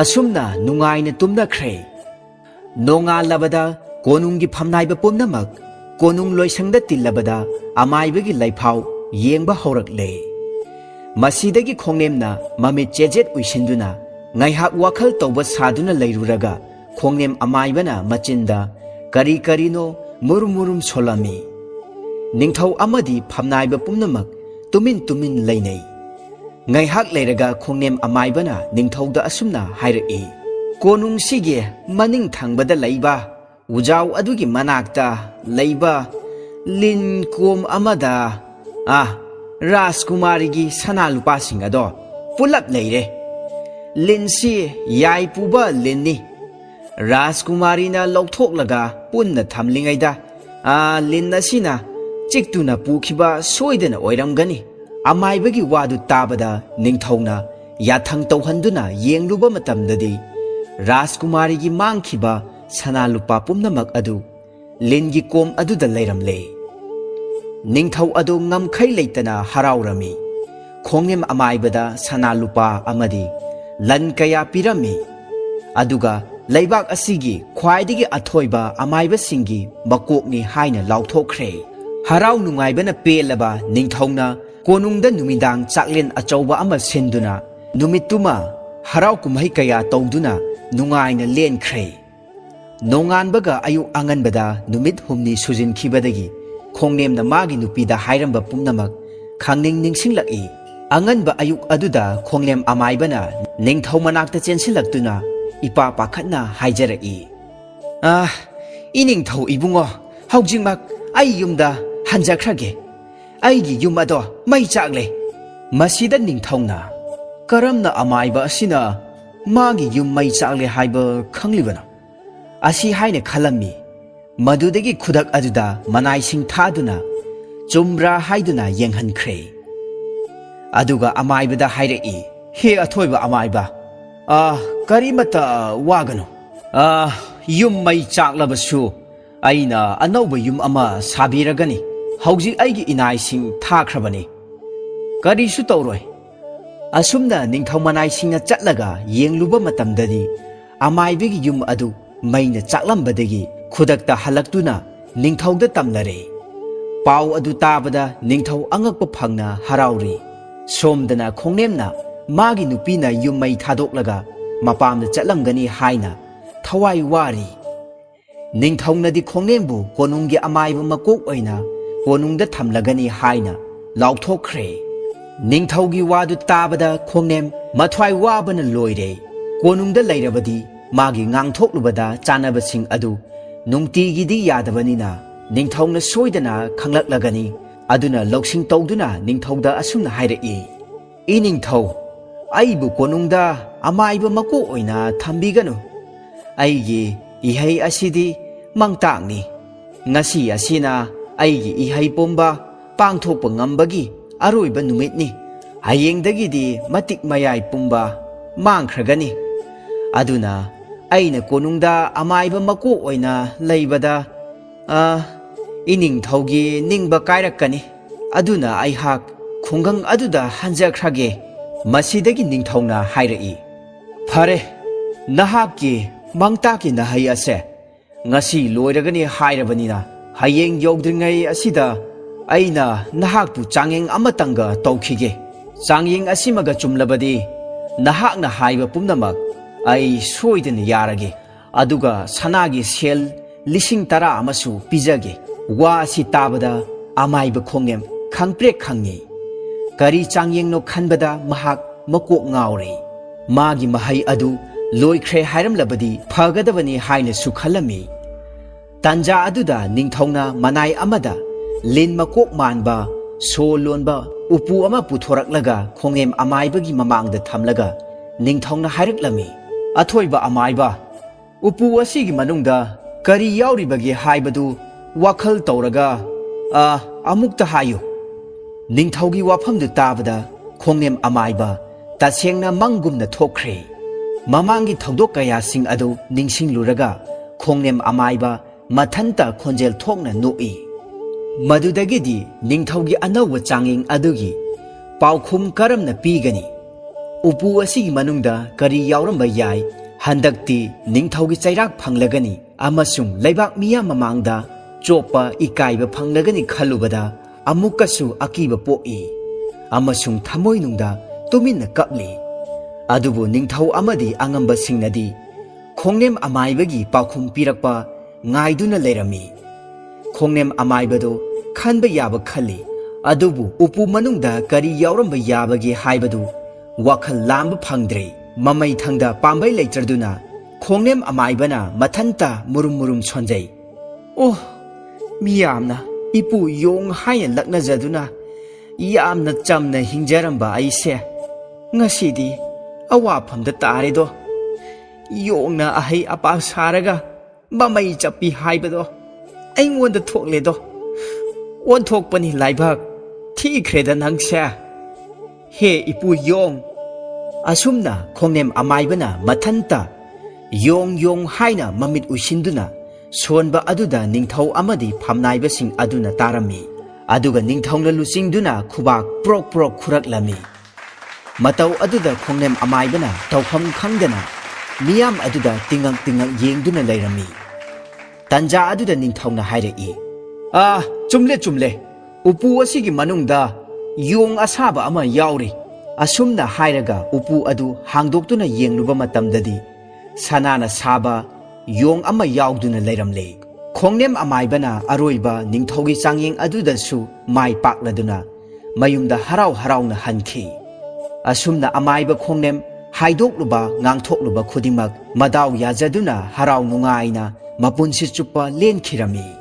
ꯑꯁꯨꯝꯅ ꯅꯨꯡꯉꯥꯏꯅ ꯇꯨꯝꯅꯈ꯭ꯔꯦ꯫ ꯅꯣꯡꯉꯥꯜꯂꯕꯗ ꯀꯣꯅꯨꯡꯒꯤ ꯐꯝꯅꯥꯏꯕ ꯄꯨꯝꯅꯃꯛ ꯀꯣꯅꯨꯡ ꯂꯣꯏꯁꯪꯗ ꯇꯤꯜꯂꯕꯗ ꯑꯃꯥꯏꯕꯒꯤ ꯂꯩꯐꯥꯎ ꯌꯦꯡꯕ ꯍꯧꯔꯛꯂꯦ꯫ ꯃꯁꯤꯗꯒꯤ ꯈꯣꯡꯅꯦꯝꯅ ꯃꯃꯤꯠ ꯆꯦꯖꯦꯠ ꯎꯏꯁꯤꯟꯗꯨꯅ ꯉꯥꯏꯍꯥꯛ ꯋꯥꯈꯜ ꯇꯧꯕ ꯁꯥꯗꯨꯅ ꯂꯩꯔꯨꯔꯒ ꯈꯣꯡꯅꯦꯝ ꯑꯃꯥꯏꯕꯅ ꯃꯆꯤꯟꯗ ꯀꯔꯤ ꯀꯔꯤꯅꯣ ꯃꯨꯔꯨꯝ ꯃꯨꯔꯨꯝ ꯁꯣꯜꯂꯝꯃꯤ꯫ ꯅꯤꯡꯊꯧ ꯑꯃꯗꯤ ꯐꯝꯅꯥꯏꯕ ꯄꯨꯝꯅꯃꯛ ꯇꯨꯃꯤꯟ ꯇꯨꯃꯤꯟ ꯂꯩꯅꯩ꯫ ꯉꯥꯏꯍꯥꯛ ꯂꯩꯔꯒ ꯈꯣꯡꯅꯦꯝ ꯑꯃꯥꯏꯕꯅ ꯅꯤꯡꯊꯧꯗ ꯑꯁꯨꯝꯅ ꯍꯥꯏꯔꯛꯏ, "ꯀꯣꯅꯨꯡꯁꯤꯒꯤ ꯃꯅꯤꯡ ꯊꯪꯕꯗ ꯂꯩꯕ ꯎꯖꯥꯎ ꯑꯗꯨꯒꯤ ꯃꯅꯥꯛꯇ ꯂꯩꯕ ꯂꯤꯟ ꯀꯣꯝ ꯑꯃꯗ ꯔꯥꯖꯀꯨꯃꯥꯔꯤꯒꯤ ꯁꯅꯥ ꯂꯨꯄꯥꯁꯤꯡ ꯑꯗꯣ ꯄꯨꯂꯞ ꯂꯩꯔꯦ꯫ ꯂꯤꯟꯁꯤ ꯌꯥꯏ ꯄꯨꯕ ꯂꯤꯟꯅꯤ꯫ ꯔꯥꯖꯀꯨꯃꯥꯔꯤꯅ ꯂꯧꯊꯣꯛꯂꯒ ꯄꯨꯟꯅ ꯊꯝꯂꯤꯉꯩꯗ ꯂꯤꯟ ꯑꯁꯤꯅ ꯆꯤꯛꯇꯨꯅ ꯄꯨꯈꯤꯕ ꯁꯣꯏꯗꯅ ꯑꯣꯏꯔꯝꯒꯅꯤ." ꯑꯃꯥꯏꯕꯒꯤ ꯋꯥꯗꯨ ꯇꯥꯕꯗ ꯅꯤꯡꯊꯧꯅ ꯌꯥꯊꯪ ꯇꯧꯍꯟꯗꯨꯅ ꯌꯦꯡꯂꯨꯕ ꯃꯇꯝꯗꯗꯤ ꯔꯥꯖꯀꯨꯃꯥꯔꯤꯒꯤ ꯃꯥꯡꯈꯤꯕ ꯁꯅꯥ ꯂꯨꯄꯥ ꯄꯨꯝꯅꯃꯛ ꯑꯗꯨ ꯂꯤꯟꯒꯤ ꯀꯣꯝ ꯑꯗꯨꯗ ꯂꯩꯔꯝꯂꯦ꯫ ꯅꯤꯡꯊꯧ ꯑꯗꯨ ꯉꯝꯈꯩ ꯂꯩꯇꯅ ꯍꯔꯥꯎꯔꯝꯃꯤ꯫ ꯈꯣꯡꯅꯦꯝ ꯑꯃꯥꯏꯕꯗ ꯁꯅꯥ ꯂꯨꯄꯥ ꯑꯃꯗꯤ ꯂꯟ ꯀꯌꯥ ꯄꯤꯔꯝꯃꯤ꯫ ꯑꯗꯨꯒ ꯂꯩꯕꯥꯛ ꯑꯁꯤꯒꯤ ꯈ꯭ꯋꯥꯏꯗꯒꯤ ꯑꯊꯣꯏꯕ ꯑꯃꯥꯏꯕꯁꯤꯡꯒꯤ ꯃꯀꯣꯛꯅꯤ ꯍꯥꯏꯅ ꯂꯥꯎꯊꯣꯛꯈ꯭ꯔꯦ꯫ ꯍꯔꯥꯎ ꯅꯨꯡꯉꯥꯏꯕꯅ ꯄꯦꯜꯂꯕ ꯅꯤꯡꯊꯧꯅ ꯀꯣꯅꯨꯡꯗ ꯅꯨꯃꯤꯗꯥꯡ ꯆꯥꯛꯂꯦꯟ ꯑꯆꯧꯕ ꯑꯃ ꯁꯤꯟꯗꯨꯅ ꯅꯨꯃꯤꯠꯇꯨꯃ ꯍꯔꯥꯎ ꯀꯨꯝꯍꯩ ꯀꯌꯥ ꯇꯧꯗꯨꯅ ꯅꯨꯡꯉꯥꯏꯅ ꯂꯦꯟꯈ꯭ꯔꯦ꯫ ꯅꯣꯡꯉꯥꯟꯕꯒ ꯑꯌꯨꯛ ꯑꯉꯟꯕꯗ ꯅꯨꯃꯤꯠ ꯍꯨꯝꯅꯤ ꯁꯨꯖꯤꯟꯈꯤꯕꯗꯒꯤ ꯈꯣꯡꯅꯦꯝꯅ ꯃꯥꯒꯤ ꯅꯨꯄꯤꯗ ꯍꯥꯏꯔꯝꯕ ꯄꯨꯝꯅꯃꯛ ꯈꯪꯅꯤꯡ ꯅꯤꯡꯁꯤꯡꯂꯛꯏ꯫ ꯑꯉꯟꯕ ꯑꯌꯨꯛ ꯑꯗꯨꯗ ꯈꯣꯡꯅꯦꯝ ꯑꯃꯥꯏꯕꯅ ꯅꯤꯡꯊꯧ ꯃꯅꯥꯛꯇ ꯆꯦꯟꯁꯤꯜꯂꯛꯇꯨꯅ ꯏꯄꯥ ꯄꯥꯈꯠꯅ ꯍꯥꯏꯖꯔꯛꯏ, "ꯏꯅꯤꯡꯊꯧ ꯏꯕꯨꯡꯉꯣ, ꯍꯧꯖꯤꯛꯃꯛ ꯑꯩ ꯌꯨꯝꯗ ꯍꯟꯖꯈ꯭ꯔꯒꯦ꯫ ꯑꯩꯒꯤ ꯌꯨꯝ ꯑꯗꯣ ꯃꯩ ꯆꯥꯛꯂꯦ." ꯃꯁꯤꯗ ꯅꯤꯡꯊꯧꯅ "ꯀꯔꯝꯅ ꯑꯃꯥꯏꯕ ꯑꯁꯤꯅ ꯃꯥꯒꯤ ꯌꯨꯝ ꯃꯩ ꯆꯥꯛꯂꯦ ꯍꯥꯏꯕ ꯈꯪꯂꯤꯕꯅꯣ?" ꯑꯁꯤ ꯍꯥꯏꯅ ꯈꯜꯂꯝꯃꯤ꯫ ꯃꯗꯨꯗꯒꯤ ꯈꯨꯗꯛ ꯑꯗꯨꯗ ꯃꯅꯥꯏꯁꯤꯡ ꯊꯥꯗꯨꯅ ꯆꯨꯝꯕ꯭ꯔꯥ ꯍꯥꯏꯗꯨꯅ ꯌꯦꯡꯍꯟꯈ꯭ꯔꯦ꯫ ꯑꯗꯨꯒ ꯑꯃꯥꯏꯕꯗ ꯍꯥꯏꯔꯛꯏ, "ꯍꯦ ꯑꯊꯣꯏꯕ ꯑꯃꯥꯏꯕ, ꯀꯔꯤꯃꯠꯇ ꯋꯥꯒꯅꯨ꯫ ꯌꯨꯝ ꯃꯩ ꯆꯥꯛꯂꯕꯁꯨ ꯑꯩꯅ ꯑꯅꯧꯕ ꯌꯨꯝ ꯑꯃ ꯁꯥꯕꯤꯔꯒꯅꯤ꯫ ꯍꯧꯖꯤꯛ ꯑꯩꯒꯤ ꯏꯅꯥꯏꯁꯤꯡ ꯊꯥꯈ꯭ꯔꯕꯅꯤ, ꯀꯔꯤꯁꯨ ꯇꯧꯔꯣꯏ." ꯑꯁꯨꯝꯅ ꯅꯤꯡꯊꯧ ꯃꯅꯥꯏꯁꯤꯡꯅ ꯆꯠꯂꯒ ꯌꯦꯡꯂꯨꯕ ꯃꯇꯝꯗꯗꯤ ꯑꯃꯥꯏꯕꯒꯤ ꯌꯨꯝ ꯑꯗꯨ ꯃꯩꯅ ꯆꯥꯛꯂꯝꯕꯗꯒꯤ ꯈꯨꯗꯛꯇ ꯍꯜꯂꯛꯇꯨꯅ ꯅꯤꯡꯊꯧꯗ ꯇꯝꯅꯔꯦ꯫ ꯄꯥꯎ ꯑꯗꯨ ꯇꯥꯕꯗ ꯅꯤꯡꯊꯧ ꯑꯉꯛꯄ ꯐꯪꯅ ꯍꯔꯥꯎꯔꯤ꯫ ꯁꯣꯝꯗꯅ ꯈꯣꯡꯅꯦꯝꯅ ꯃꯥꯒꯤ ꯅꯨꯄꯤꯅ ꯌꯨꯝ ꯃꯩ ꯊꯥꯗꯣꯛꯂꯒ ꯃꯄꯥꯝꯗ ꯆꯠꯂꯝꯒꯅꯤ ꯍꯥꯏꯅ ꯊꯋꯥꯏ ꯋꯥꯔꯤ꯫ ꯅꯤꯡꯊꯧꯅꯗꯤ ꯈꯣꯡꯅꯦꯝꯕꯨ ꯀꯣꯅꯨꯡꯒꯤ ꯑꯃꯥꯏꯕ ꯃꯀꯣꯛ ꯑꯣꯏꯅ ꯀꯣꯅꯨꯡꯗ ꯊꯝꯂꯒꯅꯤ ꯍꯥꯏꯅ ꯂꯥꯎꯊꯣꯛꯈ꯭ꯔꯦ꯫ ꯅꯤꯡꯊꯧꯒꯤ ꯋꯥꯗꯨ ꯇꯥꯕꯗ ꯈꯣꯡꯅꯦꯝ ꯃꯊ꯭ꯋꯥꯏ ꯋꯥꯕꯅ ꯂꯣꯏꯔꯦ꯫ ꯀꯣꯅꯨꯡꯗ ꯂꯩꯔꯕꯗꯤ ꯃꯥꯒꯤ ꯉꯥꯡꯊꯣꯛꯂꯨꯕꯗ ꯆꯥꯅꯕꯁꯤꯡ ꯑꯗꯨ ꯅꯨꯡꯇꯤꯒꯤꯗꯤ ꯌꯥꯗꯕꯅꯤꯅ ꯅꯤꯡꯊꯧꯅ ꯁꯣꯏꯗꯅ ꯈꯪꯂꯛꯂꯒꯅꯤ꯫ ꯑꯗꯨꯅ ꯂꯧꯁꯤꯡ ꯇꯧꯗꯨꯅ ꯅꯤꯡꯊꯧꯗ ꯑꯁꯨꯝꯅ ꯍꯥꯏꯔꯛꯏ, "ꯏ ꯅꯤꯡꯊꯧ, ꯑꯩꯕꯨ ꯀꯣꯅꯨꯡꯗ ꯑꯃꯥꯏꯕ ꯃꯀꯣꯛ ꯑꯣꯏꯅ ꯊꯝꯕꯤꯒꯅꯨ꯫ ꯑꯩꯒꯤ ꯏꯍꯩ ꯑꯁꯤꯗꯤ ꯃꯪꯇꯥꯛꯅꯤ꯫ ꯉꯁꯤ ꯑꯁꯤꯅ ꯑꯩꯒꯤ ꯏꯍꯩ ꯄꯨꯝꯕ ꯄꯥꯡꯊꯣꯛꯄ ꯉꯝꯕꯒꯤ ꯑꯔꯣꯏꯕ ꯅꯨꯃꯤꯠꯅꯤ꯫ ꯍꯌꯦꯡꯗꯒꯤꯗꯤ ꯃꯇꯤꯛ ꯃꯌꯥꯏ ꯄꯨꯝꯕ ꯃꯥꯡꯈ꯭ꯔꯒꯅꯤ꯫ ꯑꯗꯨꯅ ꯑꯩꯅ ꯀꯣꯅꯨꯡꯗ ꯑꯃꯥꯏꯕ ꯃꯀꯣꯛ ꯑꯣꯏꯅ ꯂꯩꯕꯗ ꯏꯅꯤꯡꯊꯧꯒꯤ ꯅꯤꯡꯕ ꯀꯥꯏꯔꯛꯀꯅꯤ꯫ ꯑꯗꯨꯅ ꯑꯩꯍꯥꯛ ꯈꯨꯡꯒꯪ ꯑꯗꯨꯗ ꯍꯟꯖꯈ꯭ꯔꯒꯦ"꯫ ꯃꯁꯤꯗꯒꯤ ꯅꯤꯡꯊꯧꯅ ꯍꯥꯏꯔꯛꯏ, "ꯐꯔꯦ, ꯅꯍꯥꯛꯀꯤ ꯃꯪꯇꯥꯛꯀꯤ ꯅꯍꯩ ꯑꯁꯦ ꯉꯁꯤ ꯂꯣꯏꯔꯒꯅꯤ ꯍꯥꯏꯔꯕꯅꯤꯅ ꯍꯌꯦꯡ ꯌꯧꯗ꯭ꯔꯤꯉꯩ ꯑꯁꯤꯗ ꯑꯩꯅ ꯅꯍꯥꯛꯄꯨ ꯆꯥꯡꯌꯦꯡ ꯑꯃꯇꯪꯒ ꯇꯧꯈꯤꯒꯦ꯫ ꯆꯥꯡꯌꯦꯡ ꯑꯁꯤꯃꯒ ꯆꯨꯝꯂꯕꯗꯤ ꯅꯍꯥꯛꯅ ꯍꯥꯏꯕ ꯄꯨꯝꯅꯃꯛ ꯑꯩ ꯁꯣꯏꯗꯅ ꯌꯥꯔꯒꯦ꯫ ꯑꯗꯨꯒ ꯁꯅꯥꯒꯤ ꯁꯦꯜ 10,000 ꯑꯃꯁꯨ ꯄꯤꯖꯒꯦ"꯫ ꯋꯥ ꯑꯁꯤ ꯇꯥꯕꯗ ꯑꯃꯥꯏꯕ ꯈꯣꯡꯅꯦꯝ ꯈꯪꯄ꯭ꯔꯦꯛ ꯈꯪꯉꯤ꯫ ꯀꯔꯤ ꯆꯥꯡꯌꯦꯡꯅꯣ ꯈꯟꯕꯗ ꯃꯍꯥꯛ ꯃꯀꯣꯛ ꯉꯥꯎꯔꯦ꯫ ꯃꯥꯒꯤ ꯃꯍꯩ ꯑꯗꯨ ꯂꯣꯏꯈ꯭ꯔꯦ ꯍꯥꯏꯔꯝꯂꯕꯗꯤ ꯐꯒꯗꯕꯅꯤ ꯍꯥꯏꯅꯁꯨ ꯈꯜꯂꯝꯃꯤ꯫ ꯇꯥꯟꯖꯥ ꯑꯗꯨꯗ ꯅꯤꯡꯊꯧꯅ ꯃꯅꯥꯏ ꯑꯃꯗ ꯂꯤꯟ ꯃꯀꯣꯛ ꯃꯥꯟꯕ ꯁꯣ ꯂꯣꯟꯕ ꯎꯄꯨ ꯑꯃ ꯄꯨꯊꯣꯔꯛꯂꯒ ꯈꯣꯡꯅꯦꯝ ꯑꯃꯥꯏꯕꯒꯤ ꯃꯃꯥꯡꯗ ꯊꯝꯂꯒ ꯅꯤꯡꯊꯧꯅ ꯍꯥꯏꯔꯛꯂꯝꯃꯤ, "ꯑꯊꯣꯏꯕ ꯑꯃꯥꯏꯕ, ꯎꯄꯨ ꯑꯁꯤꯒꯤ ꯃꯅꯨꯡꯗ ꯀꯔꯤ ꯌꯥꯎꯔꯤꯕꯒꯦ ꯍꯥꯏꯕꯗꯨ ꯋꯥꯈꯜ ꯇꯧꯔꯒ ꯑꯃꯨꯛꯇ ꯍꯥꯏꯌꯨ"꯫ ꯅꯤꯡꯊꯧꯒꯤ ꯋꯥꯐꯝꯗꯨ ꯇꯥꯕꯗ ꯈꯣꯡꯅꯦꯝ ꯑꯃꯥꯏꯕ ꯇꯁꯦꯡꯅ ꯃꯪꯒꯨꯝꯅ ꯊꯣꯛꯈ꯭ꯔꯦ꯫ ꯃꯃꯥꯡꯒꯤ ꯊꯧꯗꯣꯛ ꯀꯌꯥꯁꯤꯡ ꯑꯗꯨ ꯅꯤꯡꯁꯤꯡꯂꯨꯔꯒ ꯈꯣꯡꯅꯦꯝ ꯑꯃꯥꯏꯕ ꯃꯊꯟꯇ ꯈꯣꯟꯖꯦꯜ ꯊꯣꯛꯅ ꯅꯣꯛꯏ꯫ ꯃꯗꯨꯗꯒꯤꯗꯤ ꯅꯤꯡꯊꯧꯒꯤ ꯑꯅꯧꯕ ꯆꯥꯡꯌꯦꯡ ꯑꯗꯨꯒꯤ ꯄꯥꯎꯈꯨꯝ ꯀꯔꯝꯅ ꯄꯤꯒꯅꯤ? ꯎꯄꯨ ꯑꯁꯤꯒꯤ ꯃꯅꯨꯡꯗ ꯀꯔꯤ ꯌꯥꯎꯔꯝꯕ ꯌꯥꯏ? ꯍꯟꯗꯛꯇꯤ ꯅꯤꯡꯊꯧꯒꯤ ꯆꯩꯔꯥꯛ ꯐꯪꯂꯒꯅꯤ ꯑꯃꯁꯨꯡ ꯂꯩꯕꯥꯛ ꯃꯤꯌꯥꯝ ꯃꯃꯥꯡꯗ ꯆꯣꯞꯄ ꯏꯀꯥꯏꯕ ꯐꯪꯂꯒꯅꯤ ꯈꯜꯂꯨꯕꯗ ꯑꯃꯨꯛꯀꯁꯨ ꯑꯀꯤꯕ ꯄꯣꯛꯏ ꯑꯃꯁꯨꯡ ꯊꯃꯣꯏꯅꯨꯡꯗ ꯇꯨꯃꯤꯟꯅ ꯀꯞꯂꯤ꯫ ꯑꯗꯨꯕꯨ ꯅꯤꯡꯊꯧ ꯑꯃꯗꯤ ꯑꯉꯝꯕꯁꯤꯡꯅꯗꯤ ꯈꯣꯡꯅꯦꯝ ꯑꯃꯥꯏꯕꯒꯤ ꯄꯥꯎꯈꯨꯝ ꯄꯤꯔꯛꯄ ꯉꯥꯏꯗꯨꯅ ꯂꯩꯔꯝꯃꯤ꯫ ꯈꯣꯡꯅꯦꯝ ꯑꯃꯥꯏꯕꯗꯨ ꯈꯟꯕ ꯌꯥꯕ ꯈꯜꯂꯤ, ꯑꯗꯨꯕꯨ ꯎꯄꯨ ꯃꯅꯨꯡꯗ ꯀꯔꯤ ꯌꯥꯎꯔꯝꯕ ꯌꯥꯕꯒꯦ ꯍꯥꯏꯕꯗꯨ ꯋꯥꯈꯜ ꯂꯥꯝꯕ ꯐꯪꯗ꯭ꯔꯦ꯫ ꯃꯃꯩꯊꯪꯗ ꯄꯥꯝꯕꯩ ꯂꯩꯇ꯭ꯔꯗꯨꯅ ꯈꯣꯡꯅꯦꯝ ꯑꯃꯥꯏꯕꯅ ꯃꯊꯟꯇ ꯃꯨꯔꯨꯝ ꯃꯨꯔꯨꯝ ꯁꯣꯟꯖꯩ꯫ "ꯑꯣ, ꯃꯤꯌꯥꯝꯅ ꯏꯄꯨ ꯌꯣꯡ ꯍꯥꯏꯅ ꯂꯛꯅꯖꯗꯨꯅ ꯌꯥꯝꯅ ꯆꯝꯅ ꯍꯤꯡꯖꯔꯝꯕ ꯑꯩꯁꯦ ꯉꯁꯤꯗꯤ ꯑꯋꯥꯐꯝꯗ ꯇꯥꯔꯦꯗꯣ꯫ ꯌꯣꯡꯅ ꯑꯍꯩ ꯑꯄꯥ ꯁꯥꯔꯒ ꯃꯃꯩ ꯆꯞꯄꯤ ꯍꯥꯏꯕꯗꯣ ꯑꯩꯉꯣꯟꯗ ꯊꯣꯛꯂꯦꯗꯣ꯫ ꯑꯣꯟꯊꯣꯛꯄꯅꯤ ꯂꯥꯏꯕꯛ ꯊꯤꯈ꯭ꯔꯦꯗ ꯅꯪꯁꯦ, ꯍꯦ ꯏꯄꯨ ꯌꯣꯡ"꯫ ꯑꯁꯨꯝꯅ ꯈꯣꯡꯅꯦꯝ ꯑꯃꯥꯏꯕꯅ ꯃꯊꯟꯇ "ꯌꯣꯡ ꯌꯣꯡ" ꯍꯥꯏꯅ ꯃꯃꯤꯠ ꯎꯏꯁꯤꯟꯗꯨꯅ ꯁꯣꯟꯕ ꯑꯗꯨꯗ ꯅꯤꯡꯊꯧ ꯑꯃꯗꯤ ꯐꯝꯅꯥꯏꯕꯁꯤꯡ ꯑꯗꯨꯅ ꯇꯥꯔꯝꯃꯤ꯫ ꯑꯗꯨꯒ ꯅꯤꯡꯊꯧꯅ ꯂꯨꯆꯤꯡꯗꯨꯅ ꯈꯨꯕꯥꯛ ꯄ꯭ꯔꯣꯛ ꯄ꯭ꯔꯣꯛ ꯈꯨꯔꯛꯂꯝꯃꯤ꯫ ꯃꯇꯧ ꯑꯗꯨꯗ ꯈꯣꯡꯅꯦꯝ ꯑꯃꯥꯏꯕꯅ ꯇꯧꯐꯝ ꯈꯪꯗꯅ ꯃꯤꯌꯥꯝ ꯑꯗꯨꯗ ꯇꯤꯡꯉꯛ ꯇꯤꯡꯉꯛ ꯌꯦꯡꯗꯨꯅ ꯂꯩꯔꯝꯃꯤ꯫ ꯇꯥꯟꯖꯥ ꯑꯗꯨꯗ ꯅꯤꯡꯊꯧꯅ ꯍꯥꯏꯔꯛꯏ, "ꯆꯨꯝꯂꯦ ꯆꯨꯝꯂꯦ, ꯎꯄꯨ ꯑꯁꯤꯒꯤ ꯃꯅꯨꯡꯗ ꯌꯣꯡ ꯑꯁꯥꯕ ꯑꯃ ꯌꯥꯎꯔꯤ"꯫ ꯑꯁꯨꯝꯅ ꯍꯥꯏꯔꯒ ꯎꯄꯨ ꯑꯗꯨ ꯍꯥꯡꯗꯣꯛꯇꯨꯅ ꯌꯦꯡꯂꯨꯕ ꯃꯇꯝꯗꯗꯤ ꯁꯅꯥꯅ ꯁꯥꯕ ꯌꯣꯡ ꯑꯃ ꯌꯥꯎꯗꯨꯅ ꯂꯩꯔꯝꯂꯦ꯫ ꯈꯣꯡꯅꯦꯝ ꯑꯃꯥꯏꯕꯅ ꯑꯔꯣꯏꯕ ꯅꯤꯡꯊꯧꯒꯤ ꯆꯥꯡꯌꯦꯡ ꯑꯗꯨꯗꯁꯨ ꯃꯥꯏ ꯄꯥꯛꯂꯗꯨꯅ ꯃꯌꯨꯝꯗ ꯍꯔꯥꯎ ꯍꯔꯥꯎꯅ ꯍꯟꯈꯤ꯫ ꯑꯁꯨꯝꯅ ꯑꯃꯥꯏꯕ ꯈꯣꯡꯅꯦꯝ ꯍꯥꯏꯗꯣꯛꯂꯨꯕ ꯉꯥꯡꯊꯣꯛꯂꯨꯕ ꯈꯨꯗꯤꯡꯃꯛ ꯃꯗꯥꯎ ꯌꯥꯖꯗꯨꯅ ꯍꯔꯥꯎ ꯅꯨꯡꯉꯥꯏꯅ ꯃꯄꯨꯟꯁꯤ ꯆꯨꯞꯄ ꯂꯦꯟꯈꯤꯔꯝꯃꯤ꯫